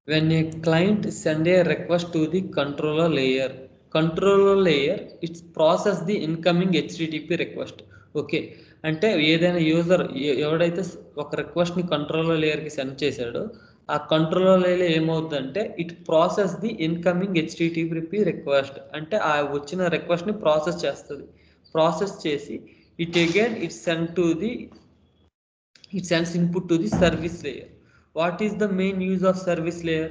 When a client send a request to the controller layer it's process the incoming HTTP request. Okay, అంటే ఏదైనా user ఎవడైతే ఒక రిక్వెస్ట్ని controller లేయర్కి send చేశాడో ఆ controller layer ఏమవుతుందంటే it process the incoming HTTP request, అంటే ఆ వచ్చిన రిక్వెస్ట్ని ప్రాసెస్ చేస్తుంది. ప్రాసెస్ చేసి it again it sends input to the service layer. What is the main use of service layer?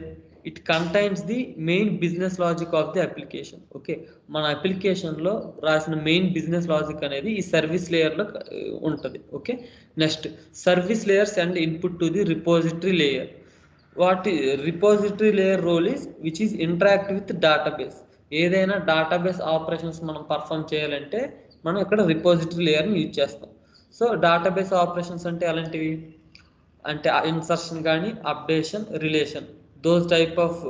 It contains the main business logic of the application. Okay, మన అప్లికేషన్లో రాసిన main business logic అనేది ఈ service లేయర్లో ఉంటుంది. Okay, next service layer send input to the repository layer. Repository layer role is which is interact with database. ఏదైనా database operations మనం perform చేయాలంటే మనం ఇక్కడ రిపోజిటరీ లేయర్ని యూజ్ చేస్తాం. సో డేటాబేస్ ఆపరేషన్స్ అంటే ఎలాంటివి అంటే ఇన్సర్షన్ కానీ updation relation, those type of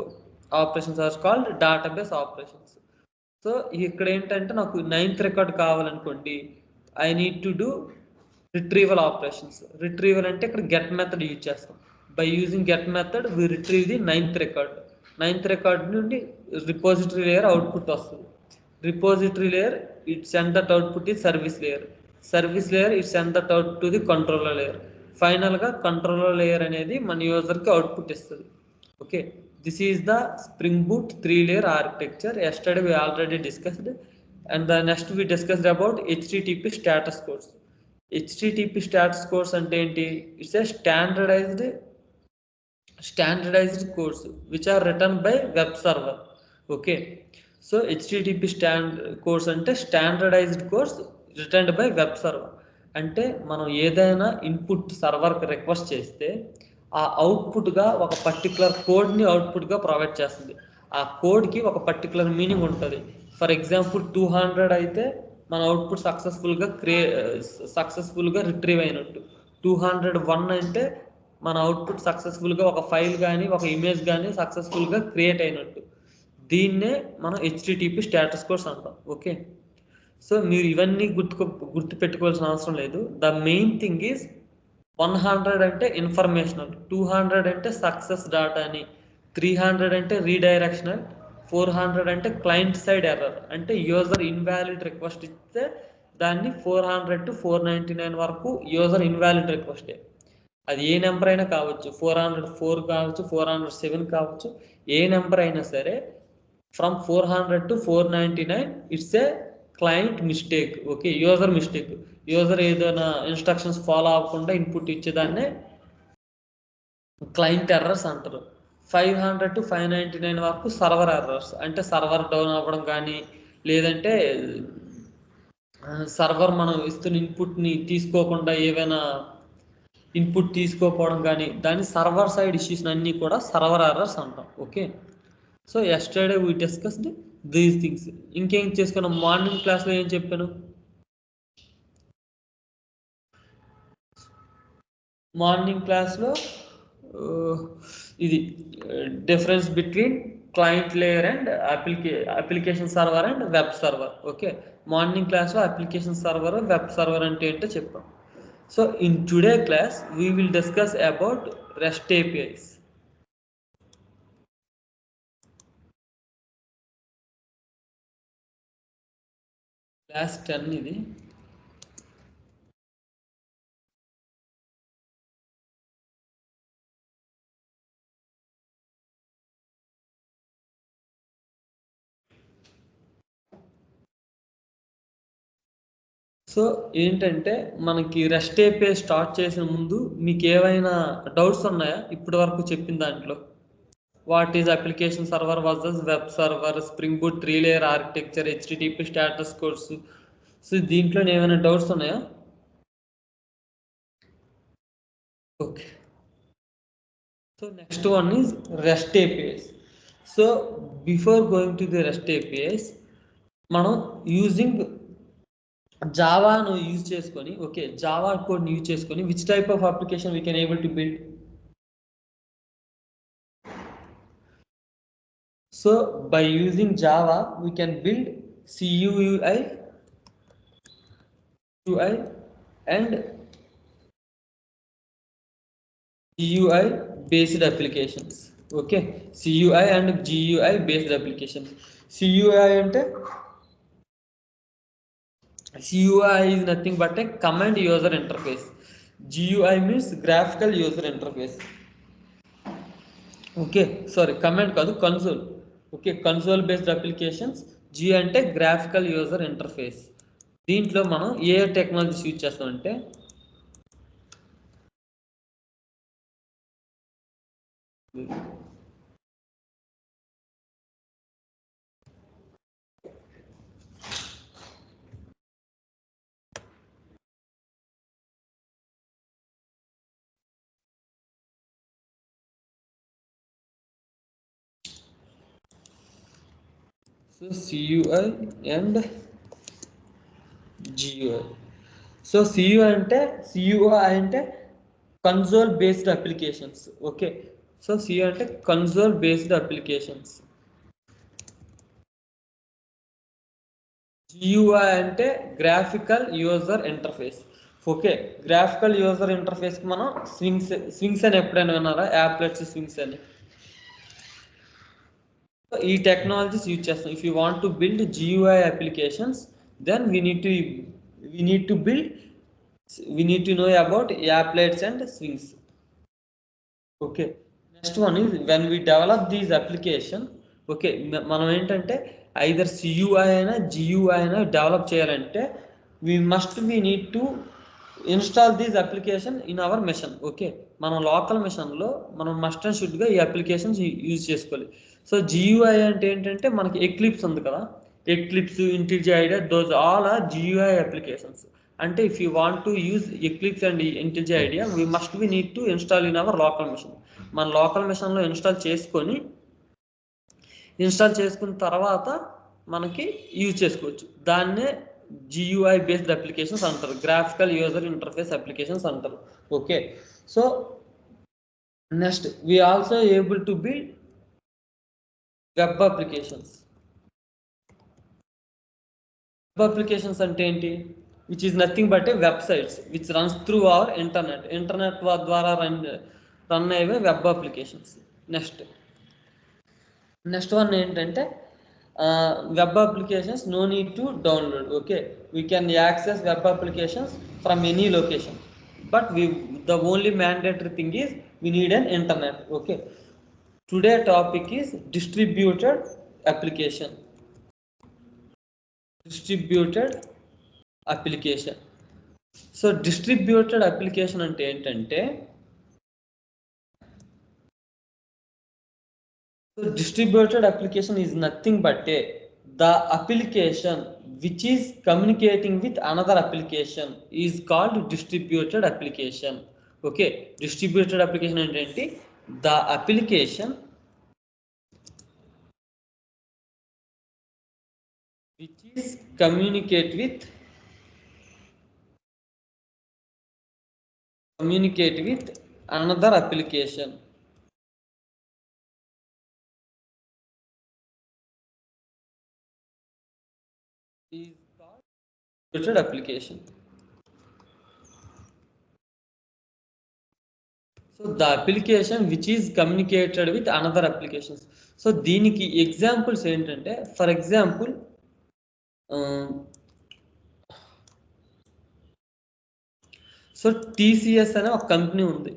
operations are called database operations. So ఇక్కడ ఏంటంటే నాకు 9th రికార్డ్ కావాలనుకోండి, I need to do retrieval operations. Retrieval అంటే ఇక్కడ గెట్ మెథడ్ యూజ్ చేస్తాం. By using get method we retrieve the 9th record. 9th record నుండి repository layer output వస్తుంది. Repository layer it send that output ఈ service layer. Service layer it send that out to the controller layer. ఫైనల్గా controller layer అనేది మన యూజర్కి output ఇస్తుంది. Okay, this is the spring boot 3-layer architecture. Yesterday we already discussed, and the next we discussed about HTTP status codes. HTTP status codes అంటే ఏంటి? It's a standardized codes which are return by web server. Okay, so HTTP codes అంటే standardized codes returned by web server. అంటే మనం ఏదైనా input సర్వర్కి request చేస్తే ఆ అవుట్పుట్గా ఒక పర్టికులర్ కోడ్ని అవుట్పుట్గా ప్రొవైడ్ చేస్తుంది. ఆ కోడ్కి ఒక పర్టికులర్ మీనింగ్ ఉంటుంది. ఫర్ ఎగ్జాంపుల్ 200 అయితే మన అవుట్పుట్ సక్సెస్ఫుల్గా రిట్రీవ్ అయినట్టు. 201 అంటే మన అవుట్పుట్ సక్సెస్ఫుల్గా ఒక ఫైల్ కానీ ఒక ఇమేజ్ కానీ సక్సెస్ఫుల్గా క్రియేట్ అయినట్టు. దీన్నే మనం HTTP స్టేటస్ కోడ్స్ అంటాం. ఓకే, సో మీరు ఇవన్నీ గుర్తుపెట్టుకోవాల్సిన అవసరం లేదు. ద మెయిన్ థింగ్ ఈజ్ 100 అంటే ఇన్ఫర్మేషనల్, 200 అంటే సక్సెస్ డాటా అని, 300 అంటే రీడైరెక్షనల్, 400 అంటే క్లయింట్ సైడ్ ఎర్రర్. అంటే యూజర్ ఇన్వాలిడ్ రిక్వెస్ట్ ఇస్తే దాన్ని 400 to 499 వరకు యూజర్ ఇన్వాలిడ్ రిక్వెస్టే. అది ఏ నెంబర్ అయినా కావచ్చు, 404 కావచ్చు, 407 కావచ్చు, ఏ నెంబర్ అయినా సరే from 400 to 499 it's a client mistake. Okay, user mistake. User ఏదైనా ఇన్స్ట్రక్షన్స్ ఫాలో అవ్వకుండా ఇన్పుట్ ఇచ్చేదాన్నే క్లయింట్ ఎర్రర్స్ అంటారు. 500 to 599 వరకు సర్వర్ ఎర్రర్స్, అంటే సర్వర్ డౌన్ అవ్వడం కానీ, లేదంటే సర్వర్ మనం ఇస్తున్న ఇన్పుట్ని తీసుకోకుండా ఏవైనా ఇన్పుట్ తీసుకోకపోవడం కానీ, దాని సర్వర్ సైడ్ ఇష్యూస్ అన్నీ కూడా సర్వర్ ఎర్రర్స్ అంటాం. Okay, so yesterday we discussed these things. ఇంకేం చేసుకున్నాం? మార్నింగ్ క్లాస్లో ఏం చెప్పాను? మార్నింగ్ క్లాస్లో ఇది difference between client layer and application server and web server. Okay, morning క్లాస్లో అప్లికేషన్ సర్వర్ వెబ్ సర్వర్ అంటే ఏంటో చెప్పాం. So in today class we will discuss about REST APIs. Class 10 ఇది. సో ఏంటంటే మనకి రెస్ట్ API స్టార్ట్ చేసిన ముందు మీకు ఏవైనా డౌట్స్ ఉన్నాయా ఇప్పటి వరకు చెప్పిన దాంట్లో? What is application server versus web server, spring boot 3-layer architecture, HTTP status codes. So దీంట్లో ఏమైనా డౌట్స్ ఉన్నాయా? Okay, so next one is REST APIs. So before going to the REST APIs మనం using జావాను use చేసుకొని, okay, Java కోడ్ని use చేసుకొని which type of application we can able to build? So by using Java we can build CUI and GUI based applications. Okay, సియుఐ and GUI based applications. CUI అంటే CUI is nothing but a command user interface. GUI means graphical user interface. Okay, sorry, command కాదు, console. Okay, console based applications. G అంటే graphical user interface. దీంట్లో మనం ఏ technologies use చేస్తామంటే so CUI and GUI. So CUI అంటే console based applications. Okay, so CUI అంటే console based applications. GUI అంటే graphical user interface. ఓకే, గ్రాఫికల్ యూజర్ ఇంటర్ఫేస్కి మనం స్వింగ్స్ అని ఎప్పుడైనా విన్నారా? యాప్లెట్స్ స్వింగ్స్ అని. ఈ టెక్నాలజీస్ యూజ్ చేస్తాం. If you want to build GUI applications, then we need to know about applets and swings. Okay, next one is when we develop these application. Okay, మనం ఏంటంటే either CUI అయినా GUI అయినా develop చేయాలంటే we need to install these application in our machine. Okay, మన local మెషిన్లో మనం must and షుడ్గా ఈ అప్లికేషన్స్ యూజ్ చేసుకోవాలి. సో GUI అంటే ఏంటంటే మనకి ఎక్లిప్స్ ఉంది కదా, Eclipse, IntelliJ IDEA, those all are GUI applications. అంటే if you want to use Eclipse and IntelliJ idea we need to install in our local machine. మన లోకల్ మెషిన్లో ఇన్స్టాల్ చేసుకున్న తర్వాత మనకి యూజ్ చేసుకోవచ్చు. దాన్నే GUI బేస్డ్ అప్లికేషన్స్ అంటారు, గ్రాఫికల్ యూజర్ ఇంటర్ఫేస్ అప్లికేషన్స్ అంటారు. Okay, so next we also able to build web applications. Web applications అంటే ఏంటి? Which is nothing but a websites which runs through our internet ద్వారా run అయ్యే web applications. Next one ఏంటంటే web applications no need to download. Okay, we can access web applications from any location, but the only mandatory thing is we need an internet. Okay, today topic is distributed application. So distributed application అంటే ఏంటంటే distributed application is nothing but the application which is communicating with another application is called distributed application. Okay, distributed application అంటే the application which is communicate with another application. Is called distributed application. So the application which is communicated with another applications. So దీనికి examples ఏంటంటే, for example so TCS అనే ఒక company ఉంది.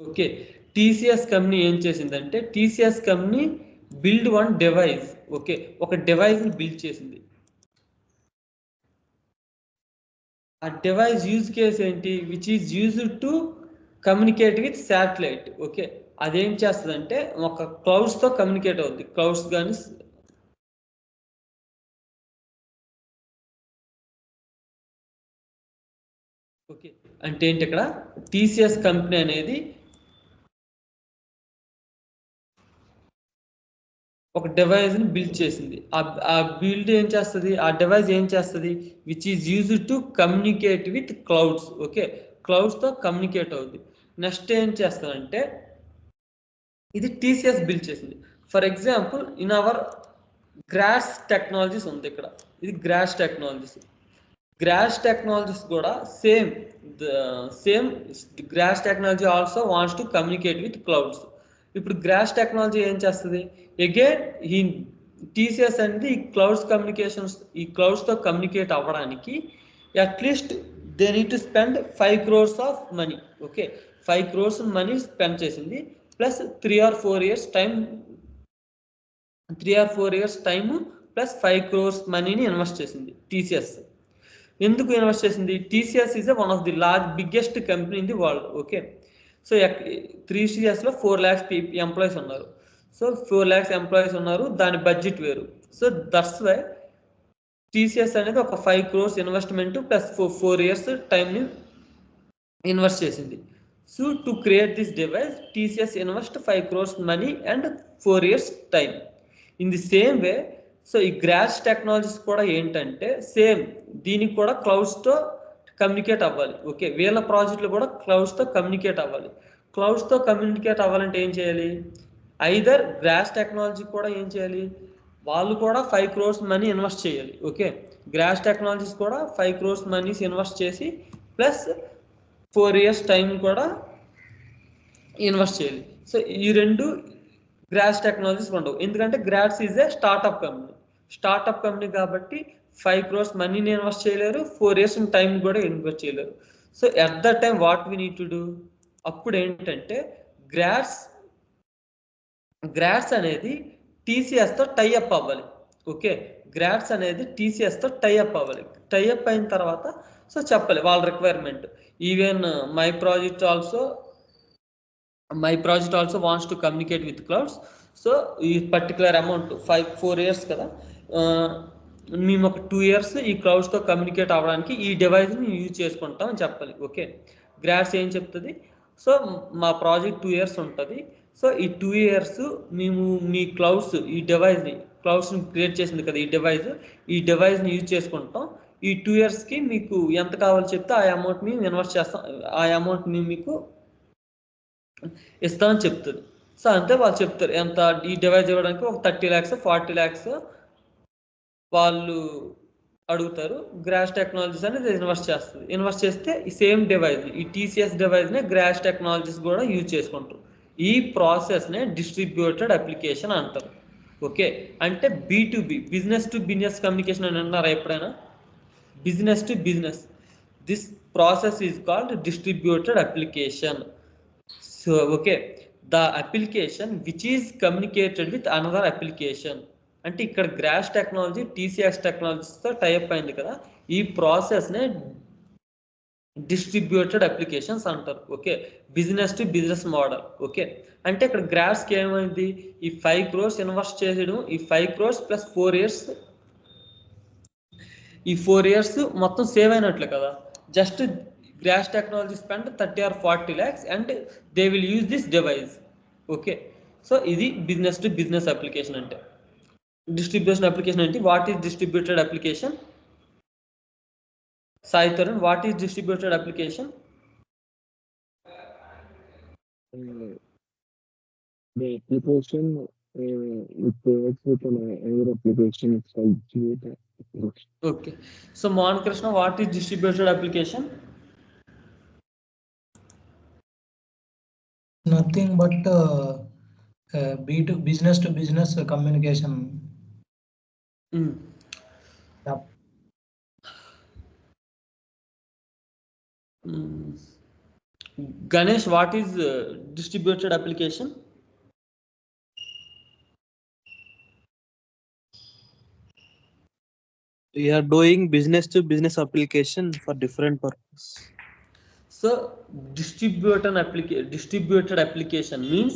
Okay, TCS company ఏం చేసిందంటే, TCS company build one device. Okay, ఒక డివైస్ని build చేసింది. ఆ డివైస్ యూజ్ కేస్ ఏంటి? Which is used to communicate with satellite. Okay, అదేం చేస్తుందంటే ఒక క్లౌడ్స్తో కమ్యూనికేట్ అవుద్ది. క్లౌడ్స్ కానీ ఓకే అంటే ఏంటి, ఇక్కడ TCS కంపెనీ అనేది ఒక డివైస్ని బిల్డ్ చేసింది. ఆ బిల్డ్ ఏం చేస్తుంది, ఆ డివైస్ ఏం చేస్తుంది? Which is used to communicate with clouds. Okay, క్లౌడ్స్తో కమ్యూనికేట్ అవుద్ది. నెక్స్ట్ ఏం చేస్తుందంటే, ఇది TCS బిల్డ్ చేసింది. For example in our Grass technologies ఉంది ఇక్కడ, ఇది గ్రాస్ టెక్నాలజీస్ కూడా same Grass Technology also wants to communicate with clouds. ఇప్పుడు గ్రాస్ టెక్నాలజీ ఏం చేస్తుంది? అగైన్ ఈ టీసీఎస్ అనేది ఈ క్లౌడ్స్ కమ్యూనికేషన్స్, ఈ క్లౌడ్స్తో కమ్యూనికేట్ అవ్వడానికి at least they need to spend 5 crores of money. Okay, 5 crores money spend చేసింది, plus 3 or 4 years time, 3 or 4 years time, plus 5 crores మనీని ఇన్వెస్ట్ చేసింది టీసీఎస్. ఎందుకు ఇన్వెస్ట్ చేసింది? TCS is one of the biggest company in the world. Okay, so 3 yearsలో 4 lakhs employees ఉన్నారు. So 4 lakhs employees ఉన్నారు, దాని budget వేరు. సో దట్స్ వై టీసీఎస్ అనేది ఒక 5 crores ఇన్వెస్ట్మెంట్ ప్లస్ 4 years టైంని ఇన్వెస్ట్ చేసింది. So to create this device, TCS invest 5 crores money and 4 years time. In the same way, so ఈ gross Technologies కూడా ఏంటంటే సేమ్, దీనికి కూడా క్లౌడ్స్తో కమ్యూనికేట్ అవ్వాలి. ఓకే, వీళ్ళ ప్రాజెక్టులు కూడా క్లౌడ్స్తో కమ్యూనికేట్ అవ్వాలి. క్లౌడ్స్తో కమ్యూనికేట్ అవ్వాలంటే ఏం చేయాలి? ఐదర్ గ్రాస్ టెక్నాలజీ కూడా ఏం చేయాలి? వాళ్ళు కూడా 5 crores మనీ ఇన్వెస్ట్ చేయాలి. ఓకే, గ్రాస్ టెక్నాలజీస్ కూడా 5 crores మనీస్ ఇన్వెస్ట్ చేసి ప్లస్ 4 years టైం కూడా ఇన్వెస్ట్ చేయాలి. సో ఈ రెండు గ్రాస్ టెక్నాలజీస్ ఉండవు, ఎందుకంటే Gross is a startup company కాబట్టి 5 crores మనీని ఇన్వెస్ట్ చేయలేరు, 4 years టైం కూడా ఇన్వెస్ట్ చేయలేరు. So at the time what we need to do, అప్పుడు ఏంటంటే గ్రాస్ అనేది టీసీఎస్తో టైఅప్ అవ్వాలి. ఓకే, గ్రాస్ అనేది టీసీఎస్తో టైఅప్ అవ్వాలి. టైఅప్ అయిన తర్వాత సో చెప్పాలి వాళ్ళ requirement. Even my project also wants to communicate with clouds. So ఈ పర్టికులర్ అమౌంట్ 4 years కదా, మేము ఒక 2 years ఈ క్లౌడ్స్తో కమ్యూనికేట్ అవ్వడానికి ఈ డివైస్ని యూజ్ చేసుకుంటాం అని చెప్పాలి. ఓకే, గ్రాస్ ఏం చెప్తుంది? సో మా ప్రాజెక్ట్ 2 years ఉంటుంది. సో ఈ 2 years మేము మీ ఈ క్లౌడ్స్ని క్రియేట్ చేసింది కదా ఈ డివైస్ని యూజ్ చేసుకుంటాం. ఈ 2 yearsకి మీకు ఎంత కావాలో చెప్తే ఆ అమౌంట్ మేము ఇన్వెస్ట్ చేస్తాం, ఆ అమౌంట్ మేము మీకు ఇస్తామని చెప్తుంది. సో అంతే, వాళ్ళు చెప్తారు ఎంత ఈ డివైస్ ఇవ్వడానికి ఒక 30 lakhs 40 lakhs వాళ్ళు అడుగుతారు. గ్రాస్ టెక్నాలజీస్ అనేది ఇన్వెస్ట్ చేస్తే ఈ సేమ్ డివైస్, ఈ టీసీఎస్ డివైస్నే గ్రాస్ టెక్నాలజీస్ కూడా యూజ్ చేసుకుంటారు. ఈ ప్రాసెస్నే డిస్ట్రిబ్యూటెడ్ అప్లికేషన్ అంటారు. ఓకే, అంటే B2B, business to business communication అని అన్నారా ఎప్పుడైనా? Business to business, this process is called distributed application. So okay, the application which is communicated with another application. అంటే ఇక్కడ గ్రాస్ టెక్నాలజీ టీసీఎస్ టెక్నాలజీస్తో టైప్ అయింది కదా, ఈ ప్రాసెస్నే డిస్ట్రిబ్యూటెడ్ అప్లికేషన్స్ అంటారు. Okay, business to business model. Okay, అంటే ఇక్కడ గ్రాస్కి ఏమైంది? ఈ 5 crores ఇన్వెస్ట్ చేయడం, ఈ 5 crores ప్లస్ 4 years, ఈ 4 years మొత్తం సేవ్ అయినట్లే కదా. Just grass technology spend 30 or 40 lakhs and they will use this device. Okay, so ఇది బిజినెస్ టు బిజినెస్ అప్లికేషన్. అంటే డిస్ట్రిబ్యూషన్ అప్లికేషన్ అంటే what is distributed application? Sai Tarun, what is distributed application? The application it works with another application. It's called distributed application. Okay, so Mohan Krishna, what is distributed application? Nothing but business to business communication. Yep. Ganesh, what is distributed application? We are doing business to business application for different purpose. So distributed application means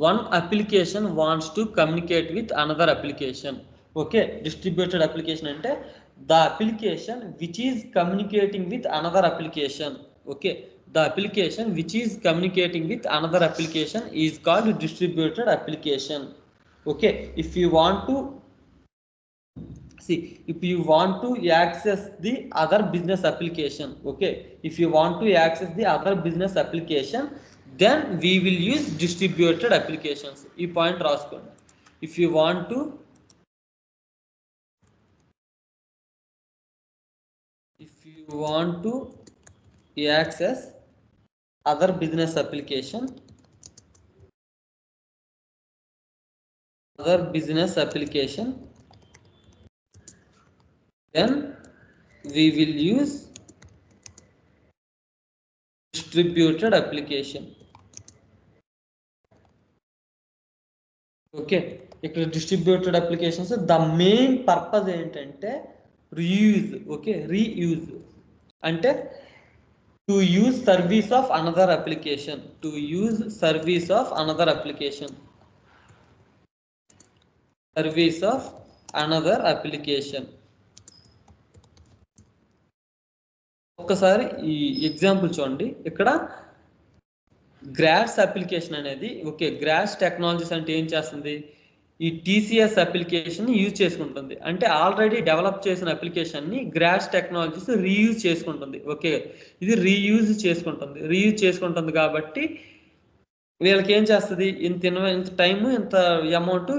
one application wants to communicate with another application. Okay, distributed application ante the application which is communicating with another application. Okay, the application which is communicating with another application is called distributed application. Okay, if you want to access the other business application, okay, if you want to access the other business application, then we will use distributed applications. Ee point raskondi. If you want to access other business application, other business application, then we will use distributed application. Okay, ఇక్కడ distributed applications the main purpose ఏంటంటే reuse. Okay, reuse అంటే to use service of another application, to use service of another application, service of another application. ఒక్కసారి ఈ example చూడండి. ఇక్కడ Grass application అనేది, okay, gross technologies అంటే ఏం చేస్తుంది, ఈ టీసీఎస్ అప్లికేషన్ యూజ్ చేసుకుంటుంది. అంటే ఆల్రెడీ డెవలప్ చేసిన అప్లికేషన్ని గ్రాస్ టెక్నాలజీస్ రీయూజ్ చేసుకుంటుంది. ఓకే, ఇది రీయూజ్ చేసుకుంటుంది కాబట్టి వీళ్ళకి ఏం చేస్తుంది, ఇంత టైము ఇంత అమౌంట్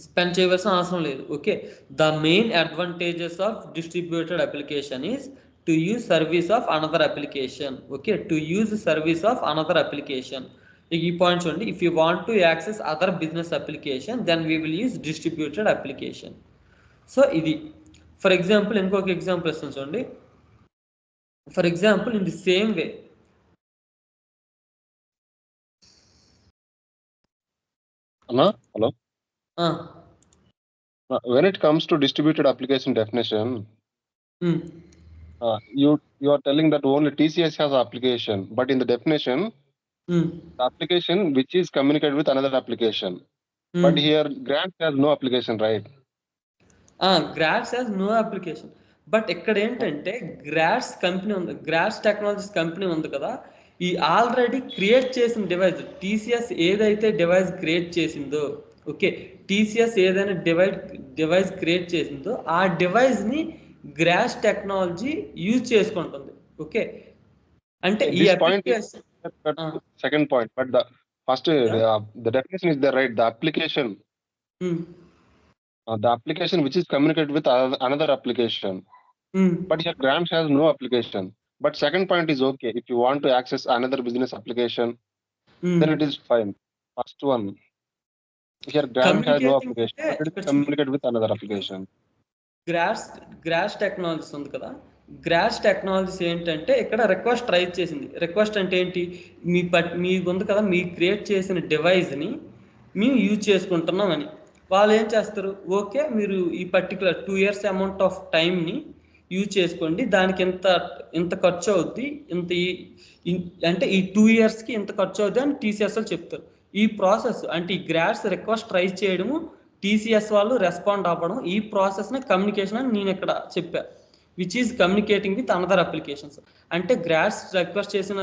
స్పెండ్ చేయవలసిన అవసరం లేదు. Okay, the main advantages of distributed application is to use service of another application. Okay, to use service of another application. ఈ పాయింట్ చూడండి. if you want to access other business application then we will use distributed application. So ఇది for example ఇంకొక example ఇస్తాను చూడండి. For example in the same way Anna, hello. When it comes to distributed application definition, you are telling that only TCS has an application, but in the definition, the application which is communicated with another application. But here, Grants has no application, right? Grants has no application. But ఇక్కడ ఏంటంటే gross company ఉంది, Grass technologies company ఉంది కదా, ఈ already create చేసిన device TCS ఏదైతే device create చేసిందో, okay, TCS ఏదైనా డివైస్ క్రియేట్ చేసిందో ఆ డివైస్ని గ్రాస్ టెక్నాలజీ యూజ్ చేసుకుంటుంది. ఓకే, అంటే ఈ application second point, but the first the definition is there, right? The application which is communicated with another application, but here Grants has no application. But second point is okay, if you want to access another business application, then it is fine. First one, here Grants has no application, but it is communicated with another application. Grass technologies ఉంది కదా, gross technologies ఏంటంటే ఇక్కడ request rise చేసింది. Request అంటే ఏంటి, మీ ఉంది కదా, మీ create చేసిన డివైస్ని మేము యూజ్ చేసుకుంటున్నాం అని. వాళ్ళు ఏం చేస్తారు, ఓకే మీరు ఈ పర్టికులర్ 2 years అమౌంట్ ఆఫ్ టైంని యూజ్ చేసుకోండి, దానికి ఇంత ఖర్చు అవుద్ది, అంటే ఈ 2 yearsకి ఇంత ఖర్చు అవుద్ది అని టీసీఎస్ వాళ్ళు చెప్తారు. ఈ ప్రాసెస్ అంటే ఈ గ్రాస్ రిక్వెస్ట్ రైజ్ చేయడము, టీసీఎస్ వాళ్ళు రెస్పాండ్ అవ్వడం, ఈ ప్రాసెస్ని కమ్యూనికేషన్ అని నేను ఇక్కడ చెప్పా, which is communicating with another applications. అంటే గ్రాస్ రిక్వెస్ట్ చేసిన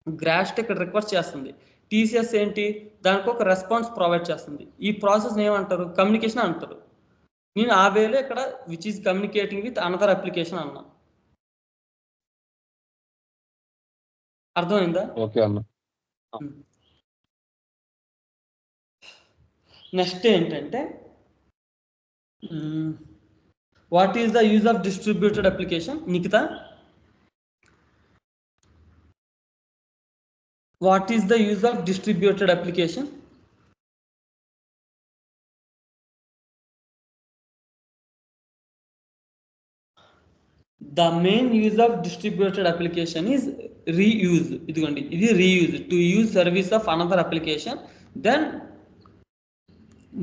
గ్రాస్ ఇక్కడ రిక్వెస్ట్ చేస్తుంది, టీసీఎస్ ఏంటి దానికి ఒక రెస్పాన్స్ ప్రొవైడ్ చేస్తుంది. ఈ ప్రాసెస్ ఏమంటారు, కమ్యూనికేషన్ అంటారు. నేను ఆ వేలో ఇక్కడ which is communicating with another application అన్నా. అర్థమైందా? ఓకే అన్న. నెక్స్ట్ ఏంటంటే what is the use of distributed application. Nikhita, what is the use of distributed application? The main use of distributed application is reuse. ఇదిగోండి, ఇది reuse, to use service of another application, then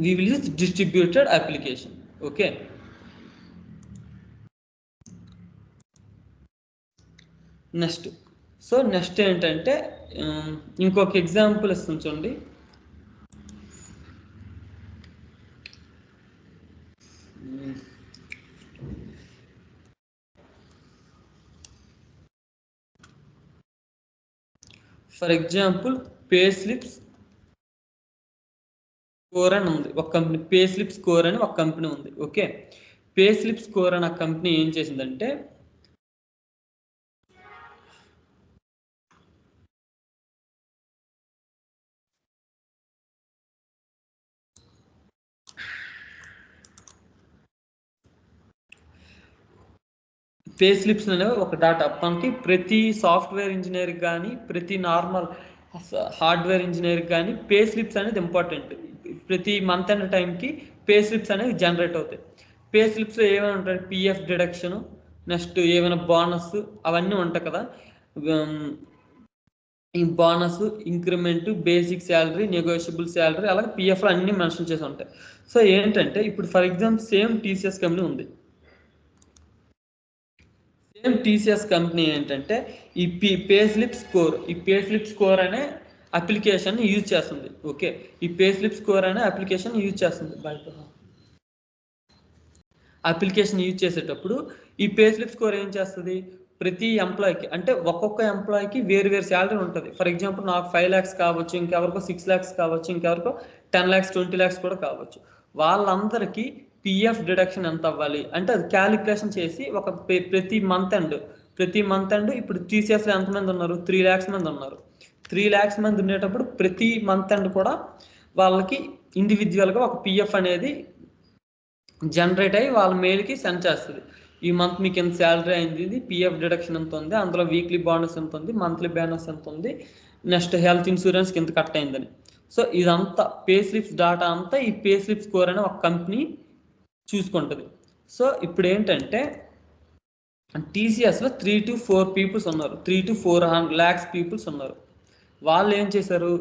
we will use distributed application. Okay, next. So next ఏంటంటే ఇంకొక example ఇస్తాను చూడండి. For example pay slips score అని ఉంది ఒక company, pay slip score అని ఒక కంపెనీ ఉంది. ఓకే, పే స్లిప్ స్కోర్ అని ఆ కంపెనీ ఏం చేసిందంటే పే స్లిప్స్ అనేవి ఒక డాటా. మనకి ప్రతి సాఫ్ట్వేర్ ఇంజనీర్కి కానీ ప్రతి నార్మల్ హార్డ్వేర్ ఇంజనీర్కి కానీ పే స్లిప్స్ అనేది ఇంపార్టెంట్. ప్రతి మంత్ అండ్ టైంకి పే స్లిప్స్ అనేవి జనరేట్ అవుతాయి. పే స్లిప్స్లో ఏమైనా ఉంటాయి, పిఎఫ్ డిడక్షన్, నెక్స్ట్ ఏమైనా బోనస్ అవన్నీ ఉంటాయి కదా. ఈ bonus, increment, basic salary, negotiable salary, అలాగే పిఎఫ్లో అన్ని మెన్షన్ చేసి ఉంటాయి. సో ఏంటంటే ఇప్పుడు for example same TCS company ఉంది. సేమ్ టీసీఎస్ కంపెనీ ఏంటంటే ఈ పే స్లిప్ స్కోర్ అనే అప్లికేషన్ యూజ్ చేస్తుంది. ఓకే, ఈ పే స్లిప్ స్కోర్ అనే అప్లికేషన్ యూజ్ చేస్తుంది. అప్లికేషన్ యూజ్ చేసేటప్పుడు ఈ పే స్లిప్ స్కోర్ ఏం చేస్తుంది, ప్రతి ఎంప్లాయీకి, అంటే ఒక్కొక్క ఎంప్లాయీకి వేరు వేరు శాలరీ ఉంటుంది. ఫర్ ఎగ్జాంపుల్ నాకు 5 lakhs కావచ్చు, ఇంకెవరికో 6 lakhs కావచ్చు, ఇంకెవరికో 10 lakhs 20 lakhs కూడా కావచ్చు. వాళ్ళందరికీ పిఎఫ్ డిడక్షన్ ఎంత అవ్వాలి అంటే అది క్యాలిక్యులేషన్ చేసి ఒక ప్రతి మంత్ అండ్ ఇప్పుడు టీసీఎస్లో ఎంతమంది ఉన్నారు, 3 lakhs మంది ఉన్నారు. 3 lakhs మంది ఉండేటప్పుడు ప్రతి మంత్ అండ్ కూడా వాళ్ళకి ఇండివిజువల్గా ఒక పిఎఫ్ అనేది జనరేట్ అయ్యి వాళ్ళ మెయిల్కి సెండ్ చేస్తుంది. ఈ మంత్ మీకు ఎంత శాలరీ అయింది, ఇది పిఎఫ్ డిడక్షన్ ఎంత ఉంది, అందులో వీక్లీ బోనస్ ఎంత ఉంది, మంత్లీ బోనస్ ఎంత ఉంది, నెక్స్ట్ హెల్త్ ఇన్సూరెన్స్కి ఎంత కట్ అయిందని. సో ఇదంతా పే స్లిప్స్ డాటా అంతా ఈ పే స్లిప్ స్కోర్ అనే ఒక కంపెనీ చూసుకుంటుంది. సో ఇప్పుడు ఏంటంటే టీసీఎస్లో 3 to 4 పీపుల్స్ ఉన్నారు, 3 to 4 lakhs పీపుల్స్ ఉన్నారు. వాళ్ళు ఏం చేశారు,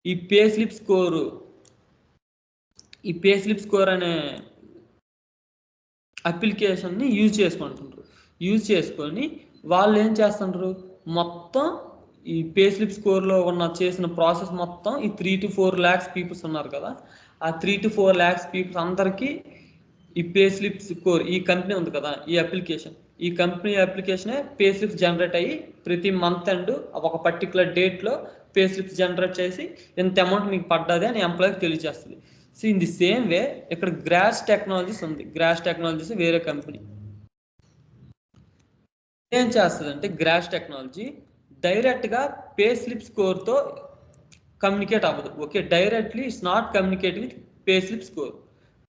ఈ పే స్లిప్ స్కోర్ అనే అప్లికేషన్ని యూజ్ చేసుకొని వాళ్ళు ఏం చేస్తుంటారు, మొత్తం ఈ పే స్లిప్ స్కోర్లో ఉన్న చేసిన ప్రాసెస్ మొత్తం ఈ 3 to 4 lakhs పీపుల్స్ ఉన్నారు కదా, ఆ 3 to 4 lakhs పీపుల్స్ అందరికీ ఈ పే స్లిప్ స్కోర్, ఈ కంపెనీ ఉంది కదా, ఈ కంపెనీ అప్లికేషనే పే స్లిప్స్ జనరేట్ అయ్యి ప్రతి మంత్ అండ్ ఒక పర్టికులర్ డేట్లో పే స్లిప్స్ జనరేట్ చేసి ఎంత అమౌంట్ మీకు పడ్డది అని ఎంప్లాయీకి తెలియజేస్తుంది. So in the same way ఇక్కడ గ్రాస్ టెక్నాలజీస్ ఉంది. గ్రాస్ టెక్నాలజీస్ వేరే కంపెనీ ఏం చేస్తుంది అంటే, గ్రాస్ టెక్నాలజీ డైరెక్ట్గా పే స్లిప్ స్కోర్తో కమ్యూనికేట్ అవ్వదు. Okay, directly it's not communicate with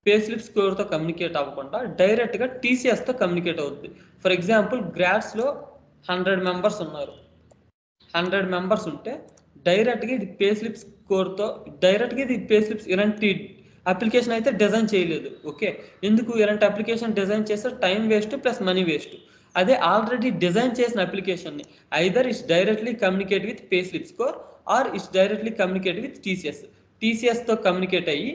pay slip స్కోర్తో కమ్యూనికేట్ అవ్వకుండా డైరెక్ట్గా టీసీఎస్తో కమ్యూనికేట్ అవుతుంది. ఫర్ ఎగ్జాంపుల్ గ్రాస్లో 100 members ఉన్నారు. 100 members ఉంటే డైరెక్ట్గా ఇది పే స్లిప్ స్కోర్తో డైరెక్ట్గా ఇది పే స్లిప్స్ ఇలాంటి అప్లికేషన్ అయితే డిజైన్ చేయలేదు. ఓకే, ఎందుకు ఇలాంటి అప్లికేషన్ డిజైన్ చేస్తే time waste plus money waste. అదే ఆల్రెడీ డిజైన్ చేసిన అప్లికేషన్ని either it's directly communicate with pay slip score or it's directly communicate with టీసీఎస్తో కమ్యూనికేట్ అయ్యి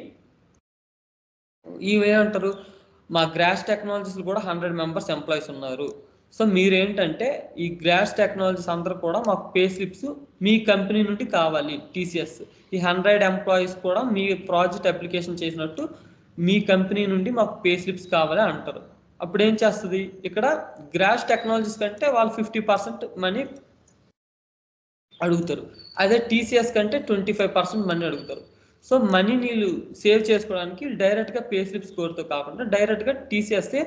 ఇవేమంటారు, మా గ్రాస్ టెక్నాలజీస్ కూడా 100 members ఎంప్లాయీస్ ఉన్నారు. సో మీరేంటంటే ఈ గ్రాస్ టెక్నాలజీస్ అందరూ కూడా మాకు పే స్లిప్స్ మీ కంపెనీ నుండి కావాలి. టీసీఎస్ ఈ 100 employees కూడా మీ ప్రాజెక్ట్ అప్లికేషన్ చేసినట్టు మీ కంపెనీ నుండి మాకు పే స్లిప్స్ కావాలి అంటారు. అప్పుడు ఏం చేస్తుంది, ఇక్కడ గ్రాస్ టెక్నాలజీస్ కంటే వాళ్ళు 50% మనీ అడుగుతారు, అదే టీసీఎస్ కంటే 25% మనీ అడుగుతారు. సో మనీ నీళ్ళు సేవ్ చేసుకోవడానికి డైరెక్ట్గా పే స్లిప్ స్కోర్తో కాకుండా డైరెక్ట్గా టీసీఎస్ఏ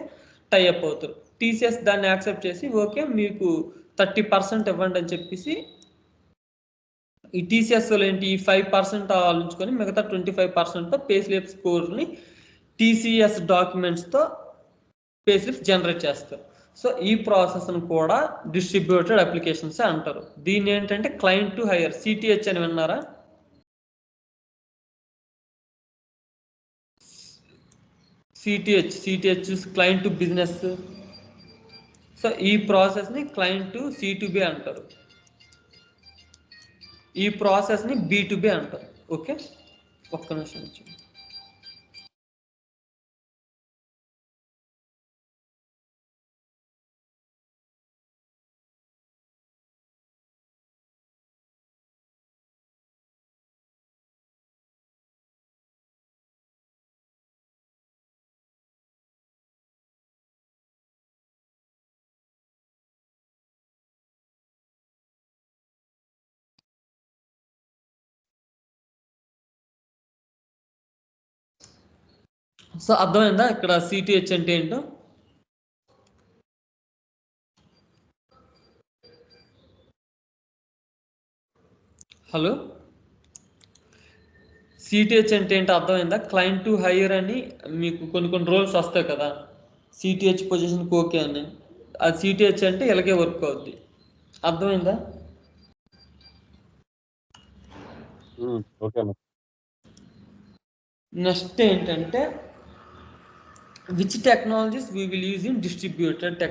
టైఅప్ అవుతారు. టీసీఎస్ దాన్ని యాక్సెప్ట్ చేసి ఓకే మీకు 30% ఇవ్వండి అని చెప్పేసి ఈ టీసీఎస్లో ఏంటి ఈ 5% ఆలోచించుకొని మిగతా 25%తో పే స్లిప్ స్కోర్ని టీసీఎస్ డాక్యుమెంట్స్తో పే స్లిప్స్ జనరేట్ చేస్తారు. సో ఈ ప్రాసెస్ను కూడా డిస్ట్రిబ్యూటెడ్ అప్లికేషన్స్ అంటారు. దీన్ని ఏంటంటే క్లయింట్ టు హైయర్, సిటిహెచ్ అని విన్నారా? CTH client to business. So ఈ ప్రాసెస్ని క్లయింట్ టు C2B అంటారు, ఈ ప్రాసెస్ని B2B అంటారు. ఓకే, ఒక్క నిమిషం నుంచి. సో అర్థమైందా ఇక్కడ సిటిహెచ్ అంటే ఏంటో? హలో, సిటిహెచ్ అంటే ఏంటో అర్థమైందా? క్లయింట్ టు హైయర్ అని మీకు కొన్ని రోల్స్ వస్తాయి కదా, సిటిహెచ్ పొజిషన్కి ఓకే అని, అది సిటిహెచ్ అంటే ఇలాగే వర్క్ అవుద్ది. అర్థమైందా? ఓకే. నెక్స్ట్ ఏంటంటే which technologies we will use in distributed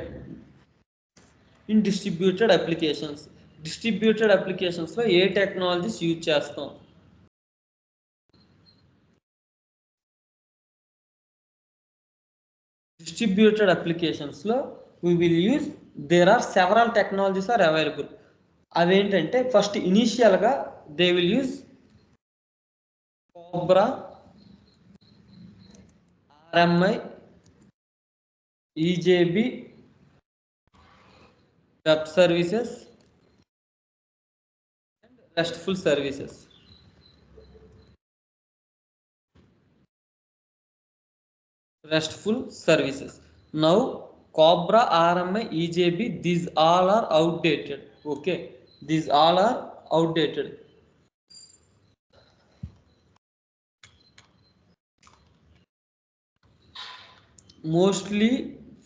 applications. Distributed అప్లికేషన్స్లో ఏ టెక్నాలజీస్ యూజ్ చేస్తాం? డిస్ట్రిబ్యూటెడ్ అప్లికేషన్స్లో we will use, there are several technologies are available. అవేంటంటే ఫస్ట్ ఇనీషియల్గా దే విల్ యూజ్ కోబ్రా, RMI, EJB, web services and RESTful services. Now Cobra, RMI, EJB, these all are outdated. Okay, these all are outdated. Mostly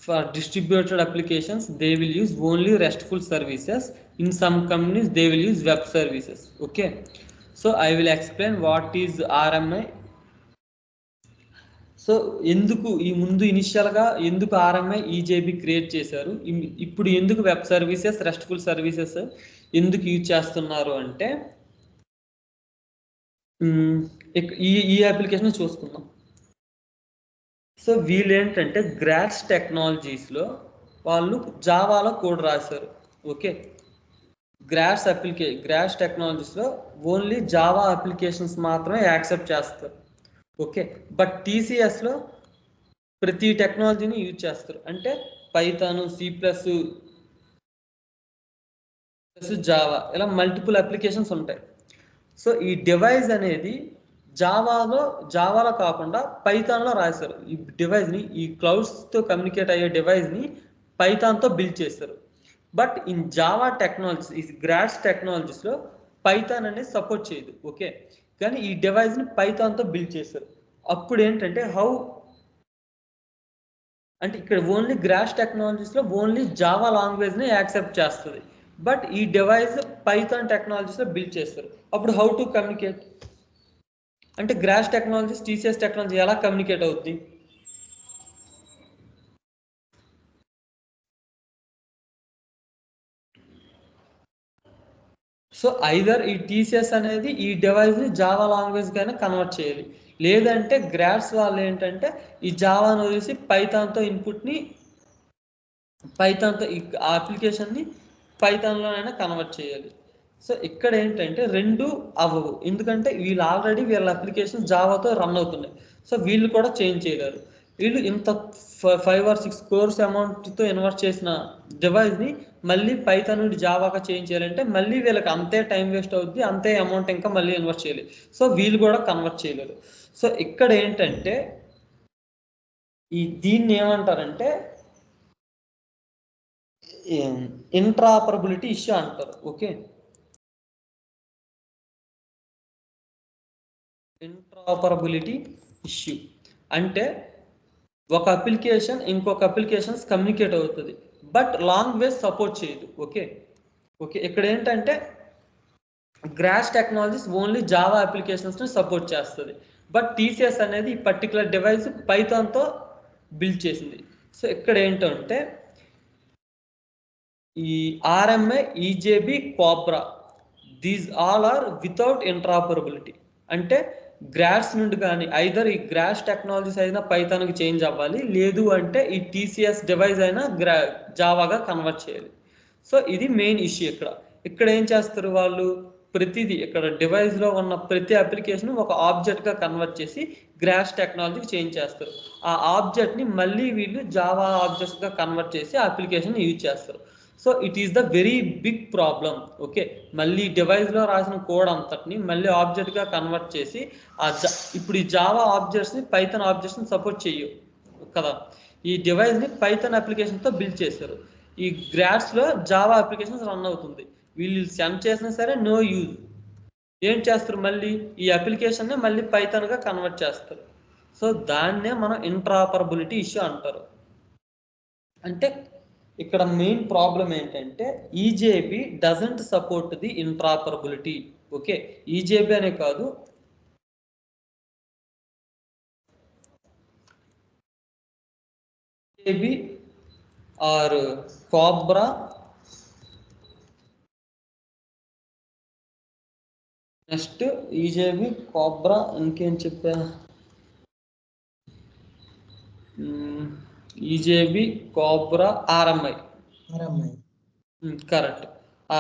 for distributed applications they will use only RESTful services. In some companies they will use web services. Okay, so I will explain what is RMI. So ఎందుకు ఈ ముందు ఇనిషియల్గా ఎందుకు RMI, ఈజేబి create చేశారు, ఇప్పుడు ఎందుకు web services, RESTful services ఎందుకు use చేస్తున్నారు అంటే ఈ అప్లికేషన్ చూసుకుందాం. సో వీళ్ళు ఏంటంటే గ్రాస్ టెక్నాలజీస్లో వాళ్ళు జావాలో కోడ్ రాశారు. ఓకే, గ్రాస్ టెక్నాలజీస్లో ఓన్లీ జావా అప్లికేషన్స్ మాత్రమే యాక్సెప్ట్ చేస్తారు. ఓకే, బట్ టీసీఎస్లో ప్రతి టెక్నాలజీని యూజ్ చేస్తారు. అంటే పైథాన్, సి ప్లస్, జావా, ఇలా మల్టిపుల్ అప్లికేషన్స్ ఉంటాయి. సో ఈ డివైస్ అనేది జావాలో కాకుండా పైథాన్లో రాశారు. ఈ డివైస్ని, ఈ క్లౌడ్స్తో కమ్యూనికేట్ అయ్యే డివైస్ని పైథాన్తో బిల్డ్ చేస్తారు. బట్ ఇన్ జావా టెక్నాలజీస్, ఈ గ్రాస్ టెక్నాలజీస్లో పైథాన్ అనేది సపోర్ట్ చేయదు. ఓకే, కానీ ఈ డివైస్ని పైథాన్తో బిల్డ్ చేస్తారు. అప్పుడు ఏంటంటే అంటే ఇక్కడ ఓన్లీ గ్రాస్ టెక్నాలజీస్లో ఓన్లీ జావా లాంగ్వేజ్ని యాక్సెప్ట్ చేస్తుంది. బట్ ఈ డివైస్ పైథాన్ టెక్నాలజీస్లో బిల్డ్ చేస్తారు. అప్పుడు హౌ టు కమ్యూనికేట్ అంటే గ్రాస్ టెక్నాలజీస్, టీసీఎస్ టెక్నాలజీ ఎలా కమ్యూనికేట్ అవుతుంది? సో ఐదర్ ఈ టీసీఎస్ అనేది ఈ డివైస్ని జావా లాంగ్వేజ్గానే కన్వర్ట్ చేయాలి, లేదంటే గ్రాస్ వాళ్ళు ఏంటంటే ఈ జావాను వదిలేసి పైథాన్తో ఇన్పుట్ని, పైథాన్తో ఈ అప్లికేషన్ని పైథాన్లోనైనా కన్వర్ట్ చేయాలి. సో ఇక్కడ ఏంటంటే రెండు అవ్వవు, ఎందుకంటే వీళ్ళ అప్లికేషన్ జావాతో రన్ అవుతున్నాయి. సో వీళ్ళు కూడా చేంజ్ చేయలేరు. వీళ్ళు ఇంత 5 or 6 crores అమౌంట్తో ఇన్వెస్ట్ చేసిన డివైస్ని మళ్ళీ పైథాన్ నుండి జావాగా చేంజ్ చేయాలంటే మళ్ళీ వీళ్ళకి అంతే టైం వేస్ట్ అవుద్ది, అంతే అమౌంట్ ఇంకా మళ్ళీ ఇన్వెస్ట్ చేయాలి. సో వీళ్ళు కూడా కన్వర్ట్ చేయలేరు. సో ఇక్కడ ఏంటంటే దీన్ని ఏమంటారంటే ఇంట్రాపరబిలిటీ ఇష్యూ అంటారు. ఓకే, ఇంట్రాపరబిలిటీ ఇష్యూ అంటే ఒక అప్లికేషన్ ఇంకొక అప్లికేషన్స్ కమ్యూనికేట్ అవుతుంది, బట్ లాంగ్వేజ్ సపోర్ట్ చేయదు. ఓకే, ఇక్కడ ఏంటంటే గ్రాస్ టెక్నాలజీస్ ఓన్లీ జావా అప్లికేషన్స్ని సపోర్ట్ చేస్తుంది, బట్ టీసీఎస్ అనేది ఈ పర్టికులర్ డివైస్ పైథాన్తో బిల్డ్ చేసింది. సో ఇక్కడ ఏంటంటే ఈ ఆర్ఎంఐ, ఈజేబి, కోబ్రా, these all are without interoperability. అంటే గ్రాస్ నుండి కానీ ఐదర్ ఈ గ్రాస్ టెక్నాలజీస్ అయినా పైథాన్కి చేంజ్ అవ్వాలి, లేదు అంటే ఈ టీసీఎస్ డివైస్ అయినా జావాగా కన్వర్ట్ చేయాలి. సో ఇది మెయిన్ ఇష్యూ. ఇక్కడ ఏం చేస్తారు వాళ్ళు, ప్రతిదీ ఇక్కడ డివైస్లో ఉన్న ప్రతి అప్లికేషన్ ఒక ఆబ్జెక్ట్గా కన్వర్ట్ చేసి గ్రాస్ టెక్నాలజీకి చేంజ్ చేస్తారు. ఆ ఆబ్జెక్ట్ని మళ్ళీ వీళ్ళు జావా ఆబ్జెక్ట్స్గా కన్వర్ట్ చేసి ఆ అప్లికేషన్ యూజ్ చేస్తారు. So it is the very big problem. Okay, మళ్ళీ డివైస్లో రాసిన కోడ్ అంతటిని మళ్ళీ ఆబ్జెక్ట్గా కన్వర్ట్ చేసి ఇప్పుడు ఈ జావా ఆబ్జెక్ట్స్ని పైథాన్ ఆబ్జెక్ట్స్ని సపోర్ట్ చేయవు కదా. ఈ డివైస్ని పైథాన్ అప్లికేషన్తో బిల్డ్ చేశారు. ఈ గ్రాస్లో జావా అప్లికేషన్స్ రన్ అవుతుంది. వీళ్ళు సెండ్ చేసినా సరే నో యూజ్. ఏం చేస్తారు, మళ్ళీ ఈ అప్లికేషన్ని మళ్ళీ పైథాన్గా కన్వర్ట్ చేస్తారు. సో దాన్నే మనం ఇంట్రాపరబిలిటీ ఇష్యూ అంటారు. అంటే ఇక్కడ మెయిన్ ప్రాబ్లం ఏంటంటే EJB doesn't support the interoperability. Okay, EJB అనే కాదు, EJB or Cobra. Next EJB కోబ్రా ఇంకేం చెప్పా ఈజేబి కోబ్రా RMI correct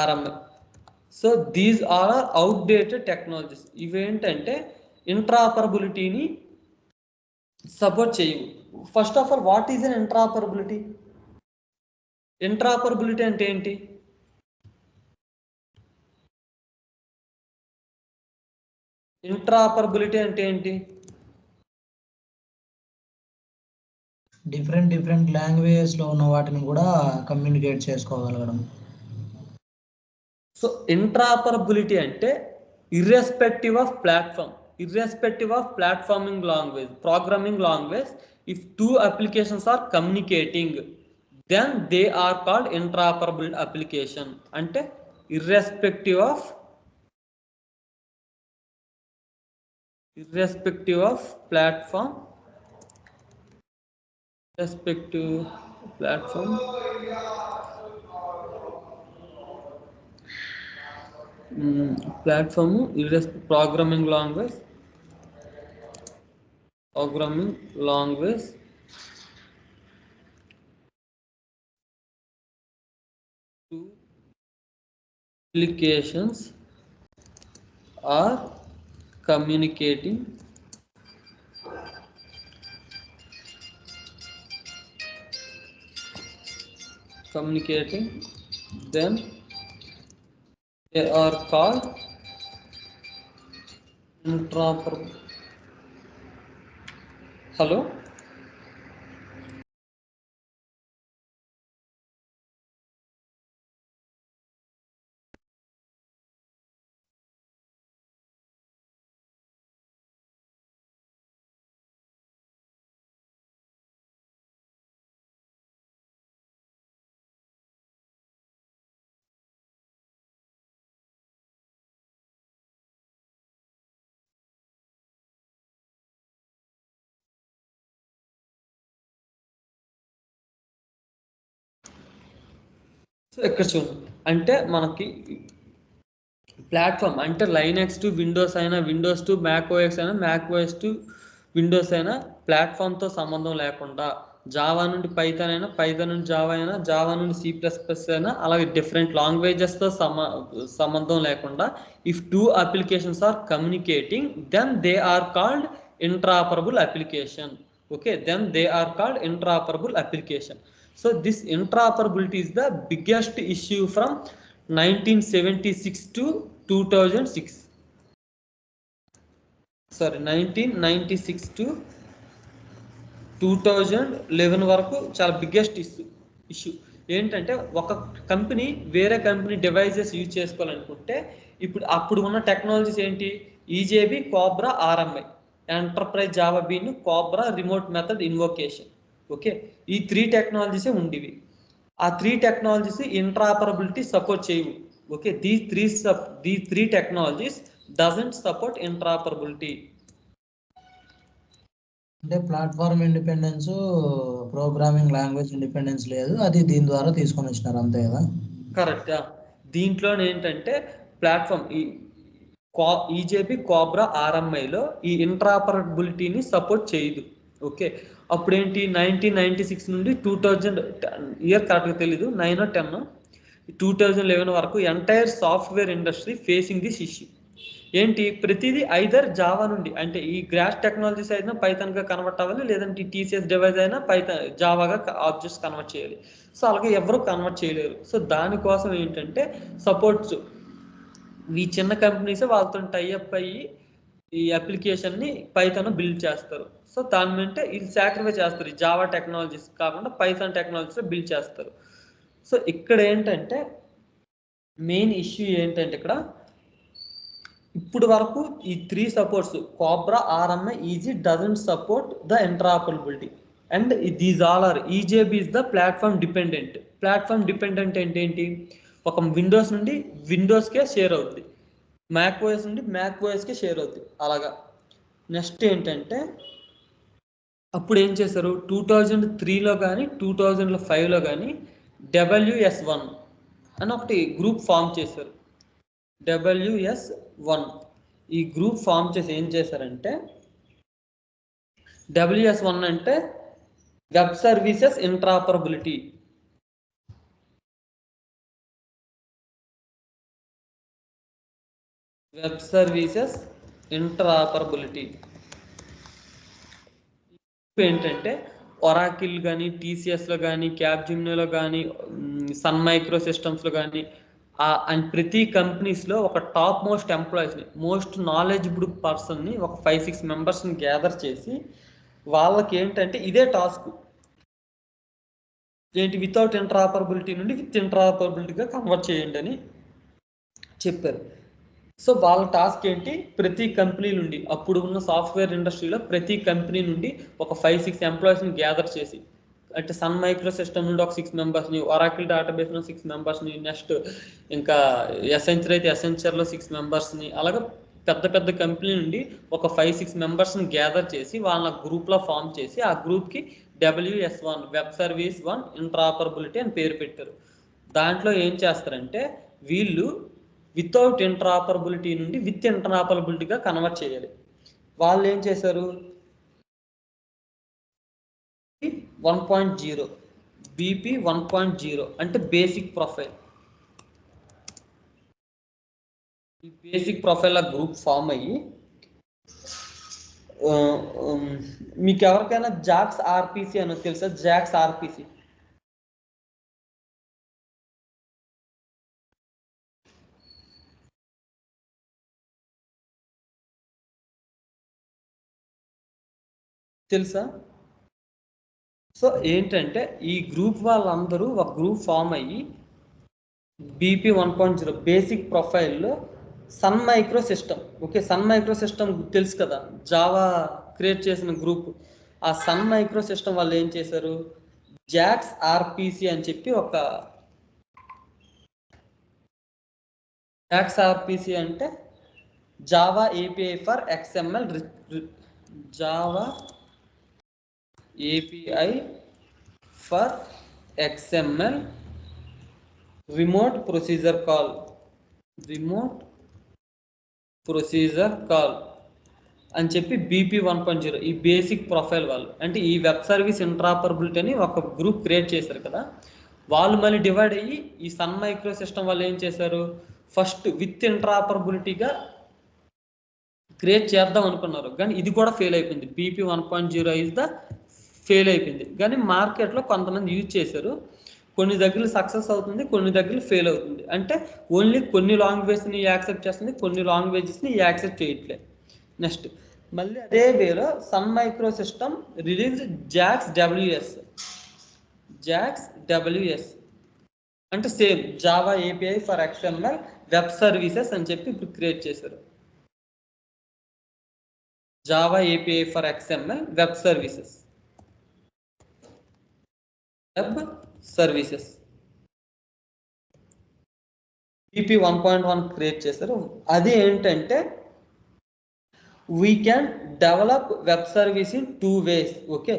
RMI. So these are outdated technologies. ఇవేంటంటే ఇంట్రాపరబిలిటీని సపోర్ట్ చేయవు. First of all what is an interoperability? Interoperability అంటే ఏంటి? ఇంట్రాపరబిలిటీ అంటే ఏంటి? డిఫరెంట్ లాంగ్వేజెస్ లో ఉన్న వాటిని కూడా కమ్యూనికేట్ చేసుకోగలగడం. సో ఇంట్రాపరబిలిటీ అంటే irrespective of platforming language, programming language, if two applications are communicating, then they are called interoperable application. అంటే irrespective of platform, programming language two applications are communicating, then they are called interoperable. Hello? So ఇక్కడ చూడండి, అంటే మనకి platform అంటే Linux to Windows అయినా, Windows to Mac OS అయినా, Mac OS to Windows అయినా, ప్లాట్ఫామ్తో సంబంధం లేకుండా జావా నుండి పైథాన్ అయినా, పైథాన్ నుండి జావా అయినా, జావా నుండి C++ అయినా, అలాగే డిఫరెంట్ లాంగ్వేజెస్తో సంబంధం లేకుండా if two applications are communicating, then they are called interoperable application. Okay, then they are called interoperable application. So this interoperability is the biggest issue from 1976 to 2006. Sorry, 1996 to 2011 వరకు చాలా biggest issue. ఏంటంటే ఒక company వేరే company devices use చేసుకోవాలనుకుంటే అప్పుడు ఉన్న technologies ఏంటి? ఈజేబి, కోబ్రా, RMI, enterprise Java been, cobra, remote method ఇన్వోకేషన్. Okay, ఈ 3 టెక్నాలజీసే ఉండేవి. ఆ 3 టెక్నాలజీస్ ఇంట్రాపరబిలిటీ సపోర్ట్ చేయవు. Okay, these three technologies doesn't support ఇంట్రాపరబిలిటీ. అంటే platform independence, programming language independence లేదు, అది దీని ద్వారా తీసుకొని వచ్చినారు అంతే కదా? కరెక్ట్. దీంట్లో ఏంటంటే ప్లాట్ఫామ్ ఈజేబి, కోబ్రా, ఆర్ఎంఐలో ఈ ఇంట్రాపరబిలిటీని సపోర్ట్ చేయదు. ఓకే, అప్పుడేంటి 1996 నుండి 2000 ఇయర్ కరెక్ట్గా తెలీదు, 9 or 10, 2011 వరకు entire software industry facing this issue. ఏంటి? ప్రతిదీ ఐదర్ జావా నుండి, అంటే ఈ గ్రాస్ టెక్నాలజీస్ అయినా పైథాన్గా కన్వర్ట్ అవ్వాలి, లేదంటే టీసీఎస్ డివైస్ అయినా జావాగా ఆబ్జెక్ట్స్ కన్వర్ట్ చేయాలి. సో అలాగే ఎవరు కన్వర్ట్ చేయలేరు. సో దానికోసం ఏంటంటే సపోర్ట్స్ ఈ చిన్న కంపెనీస్ వాళ్ళతో టైఅప్ అయ్యి ఈ అప్లికేషన్ని పైథాన్ బిల్డ్ చేస్తారు. సో దాని అంటే ఇది సాక్రిఫైస్ చేస్తారు, ఈ జావా టెక్నాలజీస్ కాకుండా పైథాన్ టెక్నాలజీస్ బిల్డ్ చేస్తారు. సో ఇక్కడ ఏంటంటే మెయిన్ ఇష్యూ ఏంటంటే ఇక్కడ ఇప్పుడు వరకు ఈ 3 సపోర్ట్స్ కోబ్రా, RMI, EJB doesn't support the interoperability. And these all are EJB is the platform dependent. Platform dependent అంటే ఏంటి? ఒక విండోస్ నుండి విండోస్కే షేర్ అవుతుంది, మ్యాక్ ఓఎస్ నుండి మ్యాక్ ఓఎస్కే షేర్ అవుతుంది అలాగా. నెక్స్ట్ ఏంటంటే అప్పుడు ఏం చేశారు 2003లో కానీ 2005లో కానీ WS1 అని ఒకటి గ్రూప్ ఫామ్ చేశారు. WS1 ఈ గ్రూప్ ఫామ్ చేసి ఏం చేశారంటే WS1 అంటే వెబ్ సర్వీసెస్ ఇంటరాపరబిలిటీ. వెబ్ సర్వీసెస్ ఇంటరాపరబిలిటీ ఏంటంటే ఒరాకిల్ కానీ టీసీఎస్లో కానీ క్యాప్జెమినీలో కానీ సన్ మైక్రో సిస్టమ్స్లో కానీ అండ్ ప్రతి కంపెనీస్లో ఒక టాప్ మోస్ట్ ఎంప్లాయీస్ని మోస్ట్ నాలెడ్జబుల్ పర్సన్ని ఒక 5-6 మెంబర్స్ని గ్యాదర్ చేసి వాళ్ళకి ఏంటంటే ఇదే టాస్క్ ఏంటి వితౌట్ ఇంటరాపరబిలిటీ నుండి విత్ ఇంటరాపరబిలిటీగా కన్వర్ట్ చేయండి అని చెప్పారు. సో వాళ్ళ టాస్క్ ఏంటి ప్రతి కంపెనీ నుండి అప్పుడు ఉన్న సాఫ్ట్వేర్ ఇండస్ట్రీలో ప్రతి కంపెనీ నుండి ఒక 5-6 ఎంప్లాయీస్ని గ్యాదర్ చేసి అంటే సన్ మైక్రో సిస్టమ్ నుండి ఒక 6 మెంబర్స్ని ఒరాకిల్ డేటాబేస్లో 6 మెంబర్స్ని నెక్స్ట్ ఇంకా ఎసెంచర్ అయితే ఎసెంచర్లో 6 మెంబర్స్ని అలాగే పెద్ద పెద్ద కంపెనీ నుండి ఒక 5-6 మెంబర్స్ని గ్యాదర్ చేసి వాళ్ళ గ్రూప్లో ఫామ్ చేసి ఆ గ్రూప్కి WS1 వెబ్ సర్వీస్ 1 ఇంటరాపరబిలిటీ అని పేరు పెట్టారు. దాంట్లో ఏం చేస్తారంటే వీళ్ళు వితౌట్ ఇంటరాపరబిలిటీ నుండి విత్ ఇంటరాపరబిలిటీగా కన్వర్ట్ చేయాలి. వాళ్ళు ఏం చేశారు 1.0 BP 1.0 అంటే బేసిక్ ప్రొఫైల్. ఈ బేసిక్ ప్రొఫైల్ గ్రూప్ ఫామ్ అయ్యి మీకు ఎవరికైనా జాక్స్ ఆర్పిసి అని తెలుసా? జాక్స్ ఆర్పిసి తెలుసా? సో ఏంటంటే ఈ గ్రూప్ వాళ్ళందరూ ఒక గ్రూప్ ఫామ్ అయ్యి BP 1.0 బేసిక్ ప్రొఫైల్లో Sun micro system okay Sun micro system తెలుసు కదా జావా క్రియేట్ చేసిన గ్రూప్. ఆ సన్ మైక్రో సిస్టమ్ వాళ్ళు ఏం చేశారు జాక్స్ ఆర్పిసి అని చెప్పి ఒక జాక్స్ ఆర్పిసి అంటే జావా ఏపీఐ ఫర్ XML జావా API for XML remote procedure call అని చెప్పి BP 1.0 ఈ బేసిక్ ప్రొఫైల్ వాళ్ళు అంటే ఈ వెబ్ సర్వీస్ ఇంటరాపరబిలిటీ అని ఒక గ్రూప్ క్రియేట్ చేశారు కదా. వాళ్ళు మళ్ళీ డివైడ్ అయ్యి ఈ సన్ మైక్రో సిస్టమ్ వాళ్ళు ఏం చేశారు ఫస్ట్ విత్ ఇంటరాపరబిలిటీగా క్రియేట్ చేద్దాం అనుకున్నారు కానీ ఇది కూడా ఫెయిల్ అయిపోయింది. BP 1.0 ఇస్ ద ఫెయిల్ అయిపోయింది. కానీ మార్కెట్లో కొంతమంది యూజ్ చేశారు. కొన్ని దగ్గర సక్సెస్ అవుతుంది కొన్ని దగ్గర ఫెయిల్ అవుతుంది. అంటే ఓన్లీ కొన్ని లాంగ్వేజ్ని యాక్సెప్ట్ చేస్తుంది కొన్ని లాంగ్వేజెస్ని యాక్సెప్ట్ చేయట్లేదు. నెక్స్ట్ మళ్ళీ అదే వేలో Sun micro system release JAX WS అంటే same Java API for XML web services అని చెప్పి ఇప్పుడు క్రియేట్ చేశారు. Java API for XML web services BP 1.1 create చేశారు. అది ఏంటంటే we can develop web service in 2 ways okay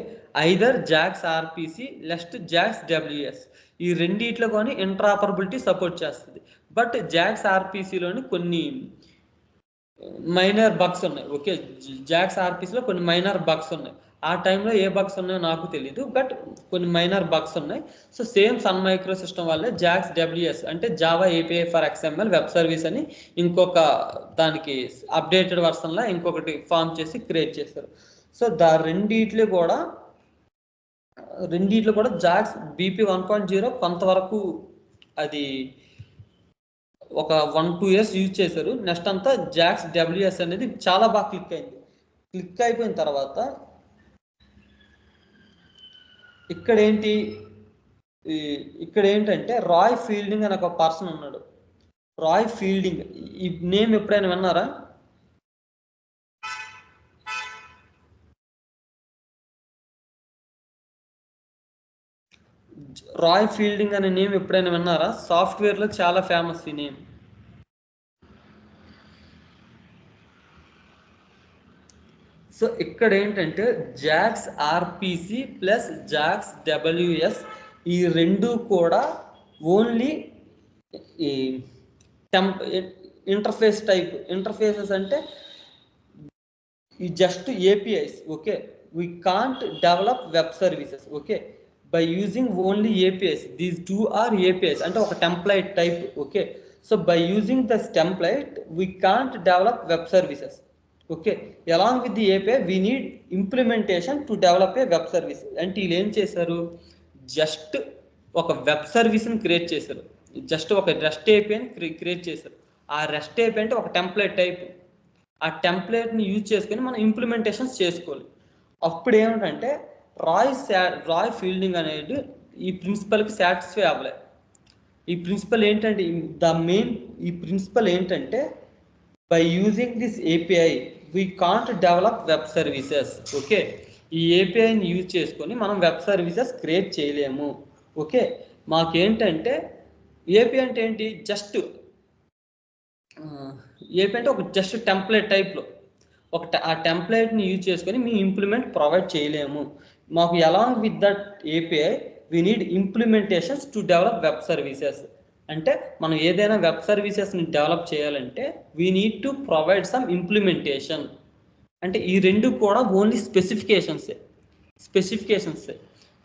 either JAX RPC next JAX WS ఈ రెండిట్లో కానీ ఇంటరాపరబిలిటీ సపోర్ట్ చేస్తుంది. బట్ జాక్స్ ఆర్పిసిలోని కొన్ని మైనర్ బగ్స్ ఉన్నాయి. ఓకే జాక్స్ ఆర్పిసిలో కొన్ని మైనర్ బగ్స్ ఉన్నాయి. ఆ టైంలో ఏ బగ్స్ ఉన్నాయో నాకు తెలియదు బట్ కొన్ని మైనర్ బగ్స్ ఉన్నాయి. So same sun micro system వాళ్ళే జాక్స్ WS అంటే Java API for XML web service అని ఇంకొక దానికి అప్డేటెడ్ వర్షన్లో ఇంకొకటి ఫామ్ చేసి క్రియేట్ చేశారు. సో రెండిట్లో కూడా జాక్స్ BP 1.0 కొంతవరకు అది ఒక 1-2 years యూజ్ చేశారు. నెక్స్ట్ అంతా జాక్స్ WS అనేది చాలా బాగా క్లిక్ అయిపోయిన తర్వాత ఇక్కడ ఏంటంటే రాయ్ ఫీల్డింగ్ అని ఒక పర్సన్ ఉన్నాడు. రాయ్ ఫీల్డింగ్ ఈ నేమ్ ఎప్పుడైనా విన్నారా? రాయ్ ఫీల్డింగ్ అనే నేమ్ ఎప్పుడైనా విన్నారా? సాఫ్ట్వేర్లో చాలా ఫేమస్ ఈ నేమ్. సో ఇక్కడ ఏంటంటే JAX RPC plus JAX WS ఈ రెండు కూడా ఓన్లీ ఈ ఇంటర్ఫేస్ టైప్ ఇంటర్ఫేసెస్ అంటే ఈ just APIs. Okay, we can't develop web services. Okay, by using only APIs. These two are APIs అంటే ఒక template type. Okay, so by using this template we can't develop web services. Okay, along with the API we need implementation to develop a web service. అంటే వీళ్ళు ఏం చేశారు, just ఒక web సర్వీస్ని create చేశారు, just ఒక రెస్ట్ ఏపీఐని క్రియేట్ చేశారు. ఆ రెస్ట్ ఏపీఐ అంటే ఒక టెంప్లెట్ టైప్. ఆ టెంప్లెట్ని యూజ్ చేసుకొని మనం ఇంప్లిమెంటేషన్స్ చేసుకోవాలి. అప్పుడు ఏమిటంటే రాయ్ ఫీల్డింగ్ అనేది ఈ ప్రిన్సిపల్కి సాటిస్ఫై అవ్వలేదు. ఈ ప్రిన్సిపల్ ఏంటంటే ఈ ప్రిన్సిపల్ ఏంటంటే by using this API we can't develop web services. Okay, ఈ ఏపీఐని యూజ్ చేసుకొని మనం వెబ్ సర్వీసెస్ క్రియేట్ చేయలేము. ఓకే, మాకేంటంటే ఏపీఐ అంటే ఏంటి, జస్ట్ ఏపీఐ అంటే ఒక జస్ట్ టెంప్లెట్ టైప్లో ఆ టెంప్లెట్ని యూజ్ చేసుకొని మేము ఇంప్లిమెంట్ ప్రొవైడ్ చేయలేము. మాకు along with that API we need implementations to develop web services. అంటే మనం ఏదైనా వెబ్ సర్వీసెస్ని డెవలప్ చేయాలంటే we need to provide some implementation. అంటే ఈ రెండు కూడా ఓన్లీ స్పెసిఫికేషన్సే.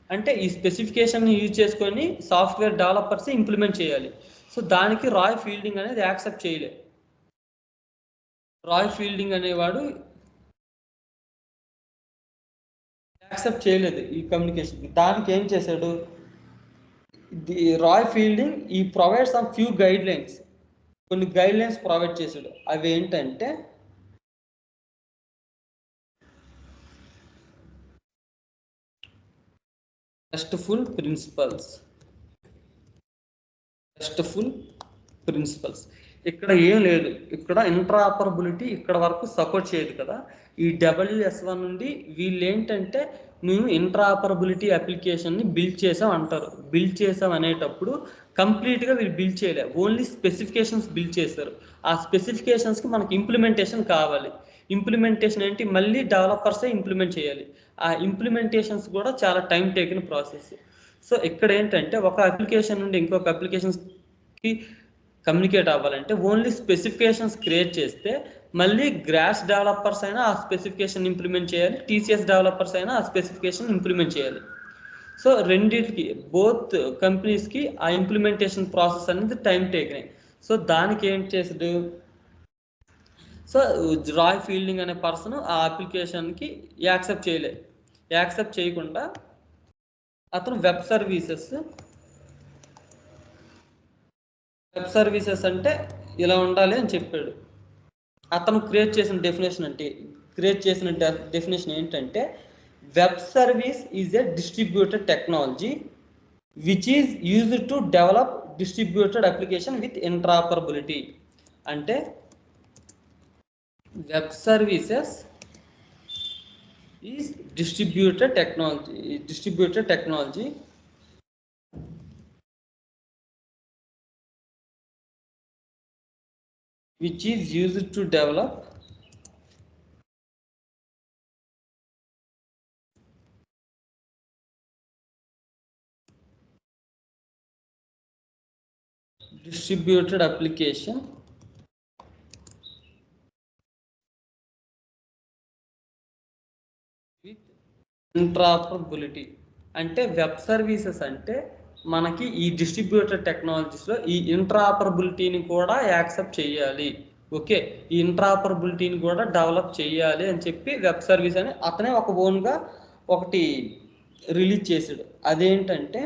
అంటే ఈ స్పెసిఫికేషన్ని యూజ్ చేసుకొని సాఫ్ట్వేర్ డెవలపర్స్ ఇంప్లిమెంట్ చేయాలి. సో దానికి రాయ్ ఫీల్డింగ్ అనేది యాక్సెప్ట్ చేయలేదు. రాయ్ ఫీల్డింగ్ అనేవాడు యాక్సెప్ట్ చేయలేదు ఈ కమ్యూనికేషన్. దానికి ఏం చేశాడు, రాయ్ ఫీల్డింగ్ ఈ provide some few guide lines, కొన్ని గైడ్ లైన్స్ ప్రొవైడ్ చేశాడు. అవి ఏంటంటే రెస్ట్ఫుల్ ప్రిన్సిపల్స్. ఇక్కడ ఏం లేదు, ఇక్కడ ఇంట్రాపరబిలిటీ ఇక్కడ వరకు సపోర్ట్ చేయదు కదా. ఈ WS1 నుండి వీళ్ళు ఏంటంటే మేము ఇంట్రాపరబిలిటీ అప్లికేషన్ని బిల్డ్ చేసాం అంటారు. బిల్డ్ చేసాం అనేటప్పుడు కంప్లీట్గా వీళ్ళు బిల్డ్ చేయలేదు, ఓన్లీ స్పెసిఫికేషన్స్ బిల్డ్ చేశారు. ఆ స్పెసిఫికేషన్స్కి మనకి ఇంప్లిమెంటేషన్ కావాలి. ఇంప్లిమెంటేషన్ ఏంటి, మళ్ళీ డెవలపర్సే ఇంప్లిమెంట్ చేయాలి. ఆ ఇంప్లిమెంటేషన్స్ కూడా చాలా టైం టేకిన ప్రాసెస్. సో ఇక్కడ ఏంటంటే ఒక అప్లికేషన్ నుండి ఇంకొక అప్లికేషన్స్కి కమ్యూనికేట్ అవ్వాలంటే ఓన్లీ స్పెసిఫికేషన్స్ క్రియేట్ చేస్తే మళ్ళీ గ్రాస్ డెవలపర్స్ అయినా ఆ స్పెసిఫికేషన్ ఇంప్లిమెంట్ చేయాలి, TCS డెవలపర్స్ అయినా ఆ స్పెసిఫికేషన్ ఇంప్లిమెంట్ చేయాలి. సో రెండింటికి బోత్ కంపెనీస్కి ఆ ఇంప్లిమెంటేషన్ ప్రాసెస్ అనేది టైం టేకినాయి. సో దానికి ఏం చేసాడు, సో రాయ్ ఫీల్డింగ్ అనే పర్సన్ ఆ అప్లికేషన్కి యాక్సెప్ట్ చేయకుండా అతను వెబ్ సర్వీసెస్ అంటే ఇలా ఉండాలి అని చెప్పాడు. అతను క్రియేట్ చేసిన డెఫినేషన్ ఏంటంటే web service is a distributed technology which is used to develop distributed application with interoperability. అంటే web services is distributed technology which is used to develop distributed application with interoperability. అంటే web services అంటే మనకి ఈ distributed టెక్నాలజీస్లో ఈ ఇంటరాపరబిలిటీని కూడా accept చేయాలి. Okay, ఈ ఇంటరాపరబిలిటీని కూడా డెవలప్ చేయాలి అని చెప్పి వెబ్ సర్వీస్ అని అతనే ఒక ఓన్గా ఒకటి రిలీజ్ చేశాడు. అదేంటంటే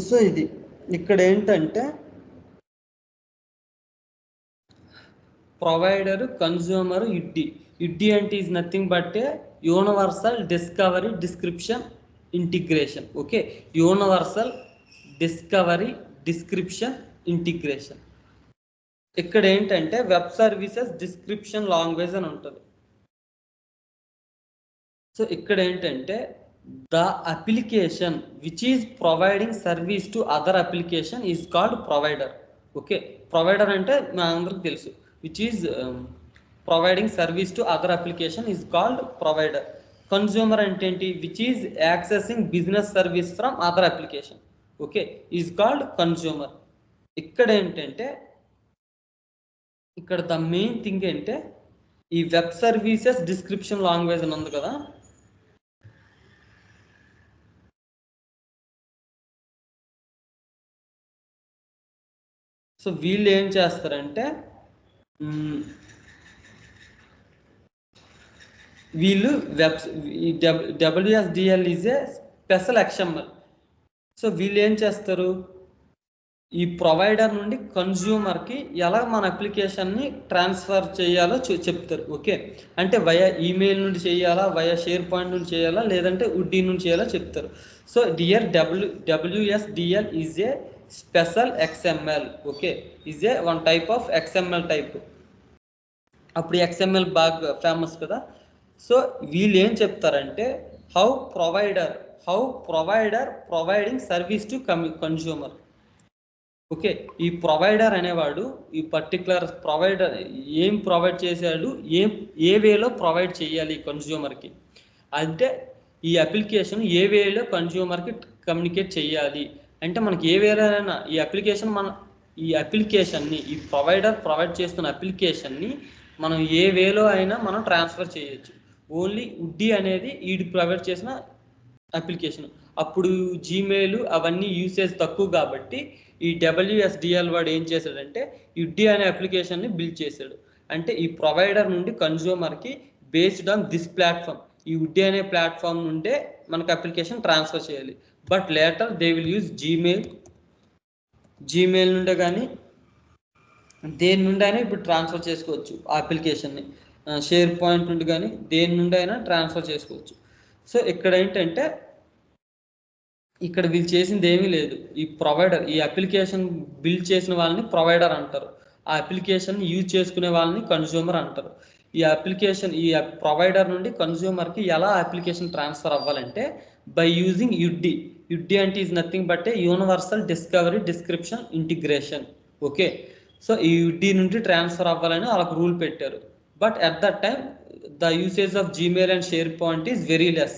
సో ఇది ఇక్కడ ఏంటంటే ప్రొవైడర్, కన్జ్యూమర్, యుడ్డి అంటే is nothing but a universal discovery description integration. Okay, universal discovery description integration. ఇక్కడ ఏంటంటే వెబ్ సర్వీసెస్ డిస్క్రిప్షన్ లాంగ్వేజ్ అని ఉంటుంది. సో ఇక్కడ ఏంటంటే the application which is providing service to other application is called provider. Okay, provider అంటే మా అందరికి తెలుసు, which is providing service to other application is called provider. Consumer అంటే ఏంటి, which is accessing business service from other application. Okay, is called consumer. ఇక్కడ ఏంటంటే ఇక్కడ the main thing ఏంటంటే ఈ వెబ్ సర్వీసెస్ డిస్క్రిప్షన్ లాంగ్వేజ్ అని ఉంది కదా, సో వీళ్ళు ఏం చేస్తారంటే వీళ్ళు WSDL is a special XML. So వీళ్ళు ఏం చేస్తారు, ఈ ప్రొవైడర్ నుండి కన్జ్యూమర్కి ఎలా మన అప్లికేషన్ని ట్రాన్స్ఫర్ చేయాలో చెప్తారు. ఓకే, అంటే వయా ఈమెయిల్ నుండి చేయాలా, వయా షేర్ పాయింట్ నుండి చేయాలా, లేదంటే ఉడ్డీ నుండి చేయాలో చెప్తారు. So WSDL is a special XML. Okay, is a one type of XML type. అప్పుడు XML బాగా ఫేమస్ కదా. సో వీళ్ళు ఏం చెప్తారంటే how provider providing service to consumer. Okay, ఈ ప్రొవైడర్ అనేవాడు ఈ పర్టికులర్ ప్రొవైడర్ ఏం ప్రొవైడ్ చేశాడు, ఏ వేలో ప్రొవైడ్ చేయాలి కన్జ్యూమర్కి, అంటే ఈ అప్లికేషన్ ఏ వేలో కన్జ్యూమర్కి కమ్యూనికేట్ చేయాలి అంటే మనకి ఏ వేలైనా ఈ అప్లికేషన్ని ఈ ప్రొవైడర్ ప్రొవైడ్ చేస్తున్న అప్లికేషన్ని మనం ఏ వేలో అయినా మనం ట్రాన్స్ఫర్ చేయొచ్చు. ఓన్లీ ఉడ్డీ అనేది వీడి ప్రొవైడ్ చేసిన అప్లికేషన్. అప్పుడు జీమెయిల్ అవన్నీ యూసేజ్ తక్కువ కాబట్టి ఈ WSDL వాడు ఏం చేశాడంటే ఉడ్డీ అనే అప్లికేషన్ని బిల్డ్ చేశాడు. అంటే ఈ ప్రొవైడర్ నుండి కన్జ్యూమర్కి బేస్డ్ ఆన్ దిస్ ప్లాట్ఫామ్, ఈ ఉడ్డీ అనే ప్లాట్ఫామ్ నుండే మనకు అప్లికేషన్ ట్రాన్స్ఫర్ చేయాలి. But later they will use Gmail నుండే కానీ దేని నుండి అయినా ఇప్పుడు ట్రాన్స్ఫర్ చేసుకోవచ్చు ఆ అప్లికేషన్ని. షేర్ పాయింట్ నుండి కానీ దేని నుండి అయినా ట్రాన్స్ఫర్ చేసుకోవచ్చు. సో ఇక్కడ ఏంటంటే ఇక్కడ వీళ్ళు చేసింది ఏమీ లేదు, ఈ ప్రొవైడర్ ఈ అప్లికేషన్ బిల్డ్ చేసిన వాళ్ళని ప్రొవైడర్ అంటారు, ఆ అప్లికేషన్ యూజ్ చేసుకునే వాళ్ళని కన్జ్యూమర్ అంటారు. ఈ అప్లికేషన్ ఈ ప్రొవైడర్ నుండి కన్జ్యూమర్కి ఎలా అప్లికేషన్ ట్రాన్స్ఫర్ అవ్వాలంటే బై యూజింగ్ యుడ్డి అంటే is nothing but a universal discovery description integration. Okay, so ఈ యుడ్డి నుండి ట్రాన్స్ఫర్ అవ్వాలని వాళ్ళకి రూల్ పెట్టారు. But at that time the usage of Gmail and share point is very less.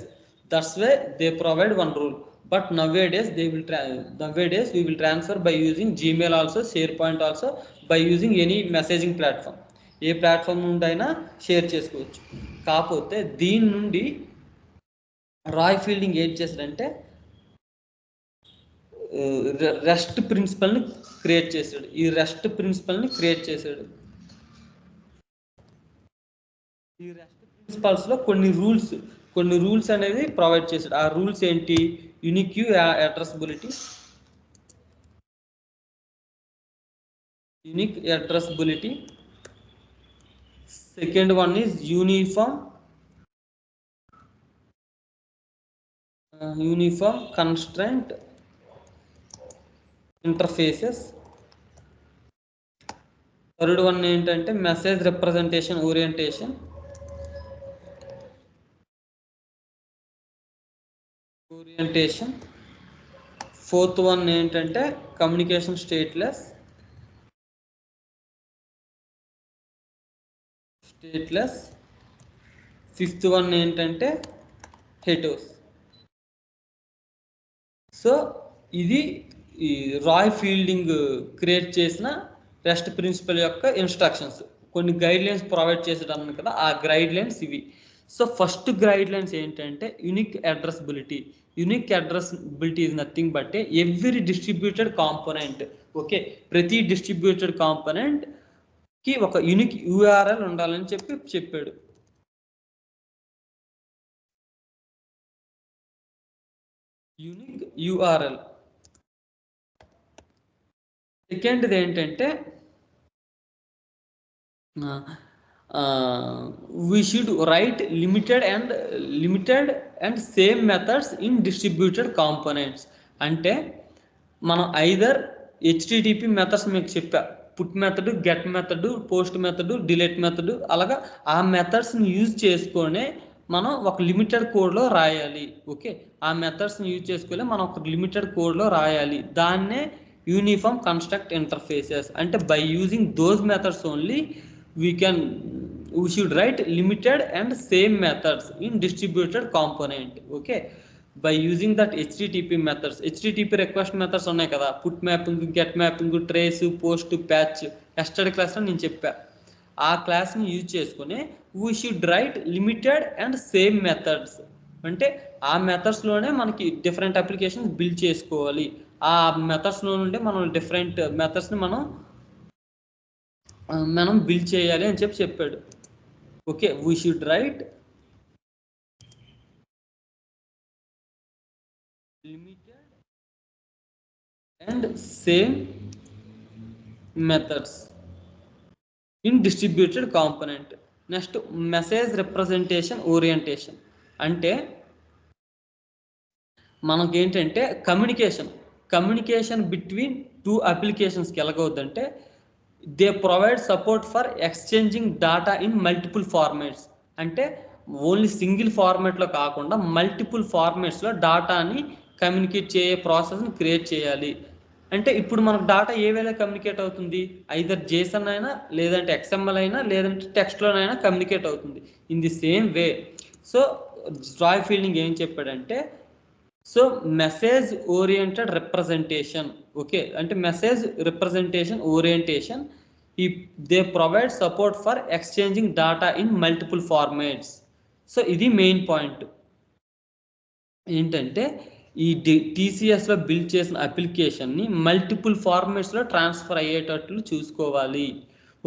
That's way they provide one rule. But nowadays we will transfer by using Gmail also, SharePoint also, by using any messaging platform. A platform నుండి అయినా share చేసుకోవచ్చు. కాకపోతే దీని నుండి Roy Fielding ఏం చేశాడంటే rest ప్రిన్సిపల్ని create చేశాడు. ఈ రెస్ట్ ప్రిన్సిపల్ని క్రియేట్ చేశాడు. ఈ రెస్ట్ ప్రిన్సిపల్స్లో కొన్ని రూల్స్ అనేది ప్రొవైడ్ చేశాడు. ఆ రూల్స్ ఏంటి, unique addressability, second one is uniform constraint interfaces, third one ఏంటంటే message representation orientation, fourth one ఏంటంటే కమ్యూనికేషన్ స్టేట్లెస్, ఫిఫ్త్ వన్ ఏంటంటే హెటోస్. సో ఇది ఈ రాయ్ ఫీల్డింగ్ క్రియేట్ చేసిన రెస్ట్ ప్రిన్సిపల్ యొక్క ఇన్స్ట్రక్షన్స్. కొన్ని గైడ్ లైన్స్ ప్రొవైడ్ చేసేటన్నాను కదా, ఆ గైడ్ లైన్స్ ఇవి. సో ఫస్ట్ గైడ్ లైన్స్ ఏంటంటే unique addressability is nothing but every distributed component. Okay, ప్రతి డిస్ట్రిబ్యూటెడ్ కాంపోనెంట్ కి ఒక యూనిక్ URL ఉండాలని చెప్పాడు. యూనిక్ URL సెకండ్ది ఏంటంటే we should write limited and same methods in distributed components. అంటే మనం ఐదర్ HTTP మెథడ్స్ మీకు చెప్పా, put method, get method, post method, delete method, అలాగా ఆ మెథడ్స్ని యూజ్ చేసుకొని మనం ఒక లిమిటెడ్ కోడ్లో రాయాలి. ఓకే, ఆ మెథడ్స్ని యూజ్ చేసుకొని మనం ఒక లిమిటెడ్ కోడ్లో రాయాలి. దాన్నే యూనిఫామ్ కన్స్ట్రక్ట్ ఇంటర్ఫేసెస్ అంటే by using those methods only we should write limited and same methods in distributed component. Okay, by using that HTTP methods, HTTP request methods ఉన్నాయి కదా, put mapping, get mapping, trace, post, patch, yesterday class లో నేను చెప్పా. ఆ క్లాస్ని use చేసుకుని we should write limited and same methods అంటే ఆ మెథడ్స్లోనే మనకి డిఫరెంట్ అప్లికేషన్స్ బిల్డ్ చేసుకోవాలి. ఆ మెథడ్స్లో నుండి మనం డిఫరెంట్ మెథడ్స్ని మనం బిల్డ్ చేయాలి అని చెప్పాడు. Okay, we should write limited and same methods in distributed component. Next message representation orientation అంటే మనకేంటంటే కమ్యూనికేషన్ బిట్వీన్ టూ అప్లికేషన్స్కి ఎలాగవుద్దంటే they provide support for exchanging data in multiple formats. అంటే ఓన్లీ సింగిల్ ఫార్మాట్లో కాకుండా మల్టిపుల్ ఫార్మాట్స్లో డేటాని కమ్యూనికేట్ చేయే ప్రాసెస్ని create చేయాలి. అంటే ఇప్పుడు మనకు డేటా ఏ వేళ కమ్యూనికేట్ అవుతుంది, ఐదర్ JSON అయినా, లేదంటే XML అయినా, లేదంటే టెక్స్ట్లోనైనా కమ్యూనికేట్ అవుతుంది. In the same way so Roy Fielding ఏం చెప్పాడంటే so message oriented representation. Okay, అంటే message representation orientation they provide support for exchanging data in multiple formats. So ఇది మెయిన్ పాయింట్ ఏంటంటే ఈ TCSలో బిల్డ్ చేసిన అప్లికేషన్ని మల్టిపుల్ ఫార్మాట్స్లో ట్రాన్స్ఫర్ అయ్యేటట్లు చూసుకోవాలి.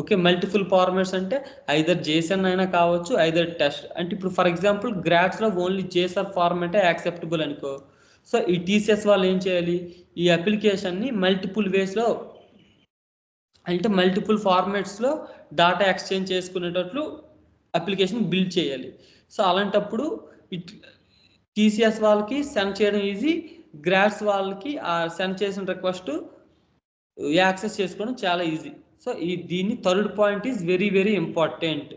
ఓకే, మల్టిపుల్ ఫార్మాట్స్ అంటే ఐదర్ JSON అయినా కావచ్చు, ఐదర్ టెస్ట్. అంటే ఇప్పుడు ఫర్ ఎగ్జాంపుల్ గ్రాడ్స్లో ఓన్లీ JSON ఫార్మాటే యాక్సెప్టబుల్ అనుకో. సో ఈ TCS వాళ్ళు ఏం చేయాలి, ఈ అప్లికేషన్ని మల్టిపుల్ వేస్లో అంటే మల్టిపుల్ ఫార్మాట్స్లో డేటా ఎక్స్చేంజ్ చేసుకునేటట్లు అప్లికేషన్ బిల్డ్ చేయాలి. సో అలాంటప్పుడు TCS వాళ్ళకి సెండ్ చేయడం ఈజీ, గ్రాడ్స్ వాళ్ళకి ఆ సెండ్ చేసిన రిక్వెస్ట్ యాక్సెస్ చేసుకోవడం చాలా ఈజీ. సో దీన్ని third point is very important.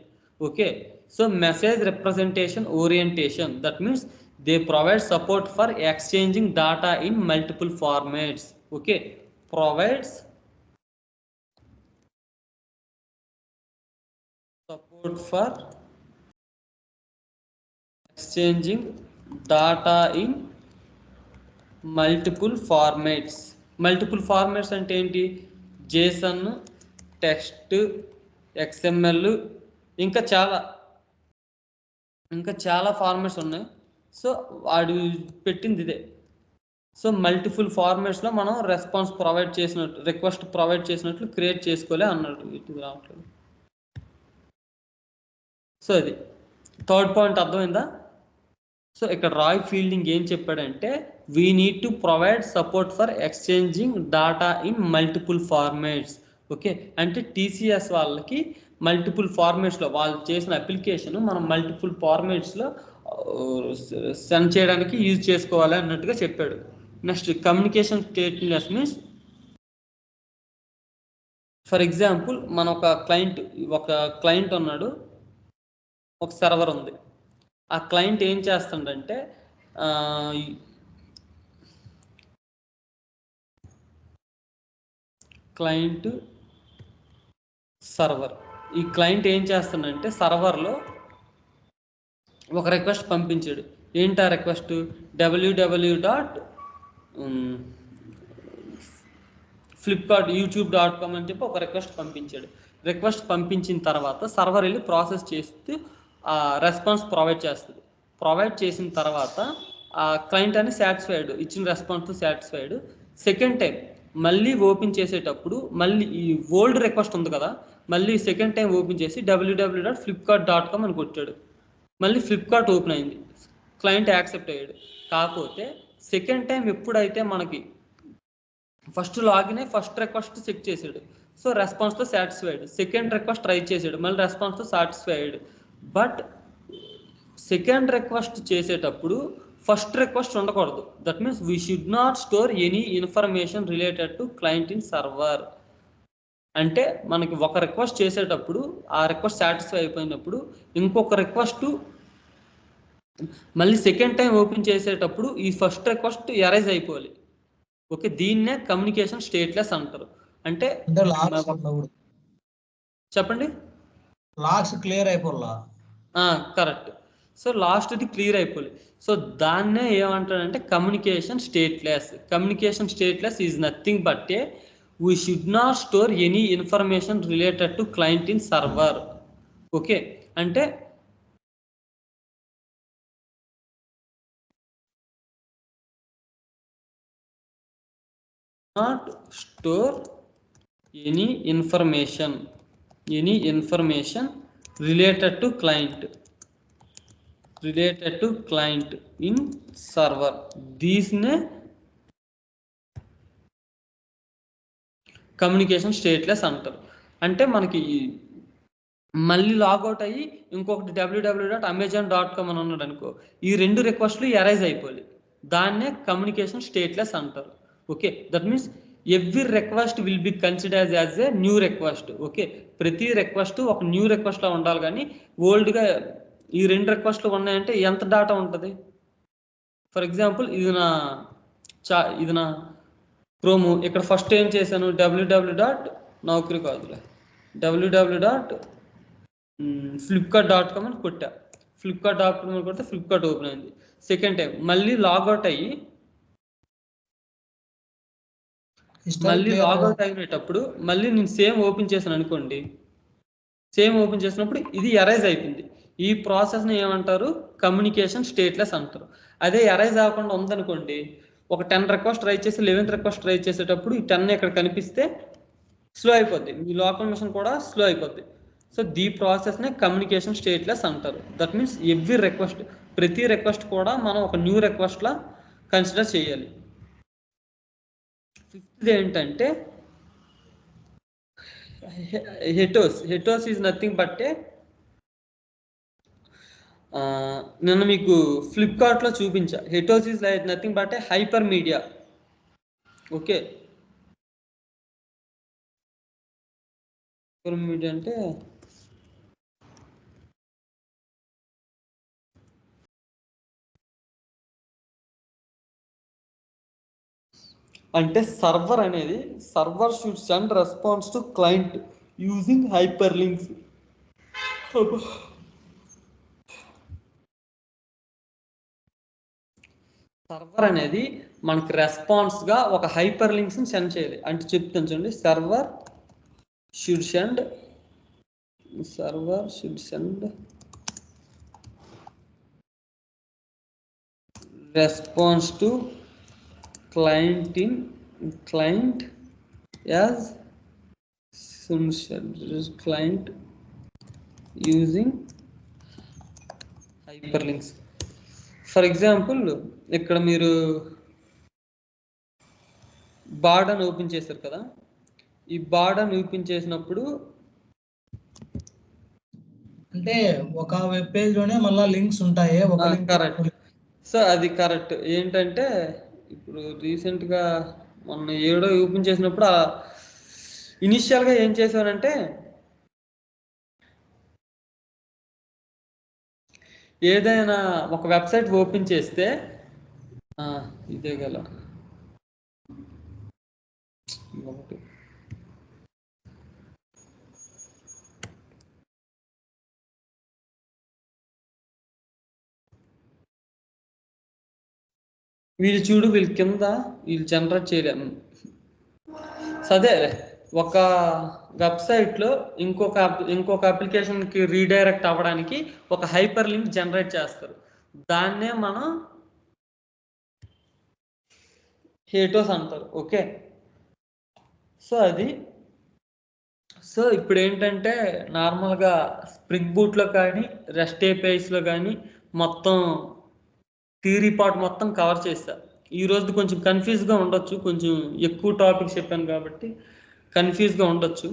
Okay, so message representation orientation that means they provide support for exchanging data in multiple formats. Okay, provides support for exchanging data in multiple formats అంటే ఏంటి, JSON, text, XML, ఇంకా చాలా formats ఉన్నాయి. So వాడు పెట్టింది ఇదే. So multiple ఫార్మాట్స్లో మనం response provide చేసినట్టు, రిక్వెస్ట్ ప్రొవైడ్ చేసినట్లు క్రియేట్ చేసుకోలే అన్నాడు. ఇది రావట్లేదు. సో ఇది థర్డ్ పాయింట్ అర్థమైందా? సో ఇక్కడ రాయ్ ఫీల్డింగ్ ఏం చెప్పాడంటే we need to provide support for exchanging data in multiple formats. Okay, అంటే TCS వాళ్ళకి మల్టిపుల్ ఫార్మాట్స్లో వాళ్ళు చేసిన అప్లికేషన్ మనం మల్టిపుల్ ఫార్మాట్స్లో సెండ్ చేయడానికి యూజ్ చేసుకోవాలి అన్నట్టుగా చెప్పాడు. Next communication stateless means for example మన ఒక క్లయింట్ ఉన్నాడు, ఒక సర్వర్ ఉంది. ఆ క్లయింట్ ఏం చేస్తుందంటే క్లయింట్ సర్వర్ ఈ క్లయింట్ ఏం చేస్తుందంటే సర్వర్లో ఒక రిక్వెస్ట్ పంపించాడు. ఏంటి ఆ రిక్వెస్ట్, www.flipkart.youtube.com అని చెప్పి ఒక రిక్వెస్ట్ పంపించాడు. రిక్వెస్ట్ పంపించిన తర్వాత సర్వర్ వెళ్ళి ప్రాసెస్ చేస్తూ ఆ రెస్పాన్స్ ప్రొవైడ్ చేస్తుంది. ప్రొవైడ్ చేసిన తర్వాత ఆ క్లయింట్ అని సాటిస్ఫైడ్, ఇచ్చిన రెస్పాన్స్తో సాటిస్ఫైడ్. సెకండ్ టైం మళ్ళీ ఓపెన్ చేసేటప్పుడు మళ్ళీ ఈ ఓల్డ్ రిక్వెస్ట్ ఉంది కదా, మళ్ళీ సెకండ్ టైం ఓపెన్ చేసి www.flipkart.com అని కొట్టాడు. మళ్ళీ ఫ్లిప్కార్ట్ ఓపెన్ అయింది, క్లయింట్ యాక్సెప్ట్ అయ్యాడు. కాకపోతే సెకండ్ టైం ఎప్పుడైతే మనకి ఫస్ట్ లాగిన్ అయ్యి ఫస్ట్ రిక్వెస్ట్ చెక్ చేసాడు, సో రెస్పాన్స్తో సాటిస్ఫైడ్. సెకండ్ రిక్వెస్ట్ ట్రై చేసాడు, మళ్ళీ రెస్పాన్స్తో సాటిస్ఫైడ్. బట్ సెకండ్ రిక్వెస్ట్ చేసేటప్పుడు ఫస్ట్ రిక్వెస్ట్ ఉండకూడదు. That means we should not store any information related to client in server. అంటే మనకి ఒక రిక్వెస్ట్ చేసేటప్పుడు ఆ రిక్వెస్ట్ సాటిస్ఫై అయిపోయినప్పుడు ఇంకొక రిక్వెస్ట్ మళ్ళీ సెకండ్ టైం ఓపెన్ చేసేటప్పుడు ఈ ఫస్ట్ రిక్వెస్ట్ ఎరైజ్ అయిపోవాలి. ఓకే, దీన్నే కమ్యూనికేషన్ స్టేట్లెస్ అంటారు. అంటే చెప్పండి, లాక్స్ క్లియర్ అయిపోలా. కరెక్ట్. సో లాస్ట్ది క్లియర్ అయిపోలేదు. సో దాన్నే ఏమంటాడంటే communication stateless. Communication stateless is nothing but a we should not store any information related to client in server. Okay, అంటే not store any information related to client in server. దీస్నే communication stateless అంటారు. అంటే మనకి మళ్ళీ logout అయ్యి ఇంకొకటి www.amazon.com అని ఉన్నాడు అనుకో, ఈ రెండు రిక్వెస్ట్లు ఎరైజ్ అయిపోయి దాన్నే కమ్యూనికేషన్ స్టేట్లెస్ అంటారు. Okay, that means every request will be considered as a new request. Okay, ప్రతి రిక్వెస్ట్ ఒక న్యూ రిక్వెస్ట్లో ఉండాలి, కానీ ఓల్డ్గా ఈ రెండు రిక్వెస్ట్లు ఉన్నాయంటే ఎంత డేటా ఉంటుంది? ఫర్ ఎగ్జాంపుల్ ఇది నా క్రోము. ఇక్కడ ఫస్ట్ ఏం చేశాను, www.flipkart.com అని కొట్టా. flipkart.com అని కొడితే ఫ్లిప్కార్ట్ ఓపెన్ అయింది. సెకండ్ టైం మళ్ళీ లాగౌట్ అయినప్పుడు మళ్ళీ నేను సేమ్ ఓపెన్ చేశాను అనుకోండి, సేమ్ ఓపెన్ చేసినప్పుడు ఇది ఎరైజ్ అయిపోయింది. ఈ ప్రాసెస్ని ఏమంటారు, కమ్యూనికేషన్ స్టేట్లెస్ అంటారు. అదే ఎరైజ్ అవ్వకుండా ఉందనుకోండి, ఒక 10 రిక్వెస్ట్ ట్రై చేసి 11th రిక్వెస్ట్ ట్రై చేసేటప్పుడు ఈ 10 ఇక్కడ కనిపిస్తే స్లో అయిపోద్ది, మీ లోకల్ మిషన్ కూడా స్లో అయిపోద్ది. సో దీ ప్రాసెస్నే కమ్యూనికేషన్ స్టేట్లెస్ అంటారు. దట్ మీన్స్ ఎవ్రీ రిక్వెస్ట్, ప్రతి రిక్వెస్ట్ కూడా మనం ఒక న్యూ రిక్వెస్ట్లా కన్సిడర్ చేయాలి. ఫిఫ్త్ ఏంటంటే HATEOAS is nothing but a నిన్న మీకు ఫ్లిప్కార్ట్లో చూపించా. HATEOAS is nothing but a hypermedia. Okay, hypermedia అంటే సర్వర్ అనేది server should send response to client using hyperlinks. Server అనేది మనకి రెస్పాన్స్గా ఒక హైపర్ లింక్స్ని సెండ్ చేయాలి. అంటే చెప్తాను చూడండి, server should send response to client as client using hyperlinks. For example ఇక్కడ మీరు బార్డన్ ఓపెన్ చేశారు కదా, ఈ బార్డన్ ఓపెన్ చేసినప్పుడు అంటే ఒక వెబ్ పేజ్ లోనే మళ్ళీ లింక్స్ ఉంటాయి. కరెక్ట్. సో అది కరెక్ట్. ఏంటంటే ఇప్పుడు రీసెంట్గా మొన్న ఏడో ఓపెన్ చేసినప్పుడు ఇనిషియల్గా ఏం చేశానంటే ఏదైనా ఒక వెబ్సైట్ ఓపెన్ చేస్తే ఇదే గల ఒకటి వీళ్ళు చూడు, వీళ్ళు కింద వీళ్ళు జనరేట్ చేయలేము. సరే, ఒక వెబ్సైట్లో ఇంకొక అప్లికేషన్కి రీడైరెక్ట్ అవ్వడానికి ఒక హైపర్ లింక్ జనరేట్ చేస్తారు. దాన్నే మనం హెటోస్ అంటారు. ఓకే, సో ఇప్పుడు ఏంటంటే నార్మల్గా స్ప్రింగ్ బూట్లో కానీ రెస్ట్ ఏపీఐస్లో కానీ మొత్తం థియరీ పార్ట్ మొత్తం కవర్ చేస్తా. ఈ రోజు కొంచెం కన్ఫ్యూజ్గా ఉండొచ్చు, కొంచెం ఎక్కువ టాపిక్స్ చెప్పాను కాబట్టి కన్ఫ్యూజ్గా ఉండొచ్చు.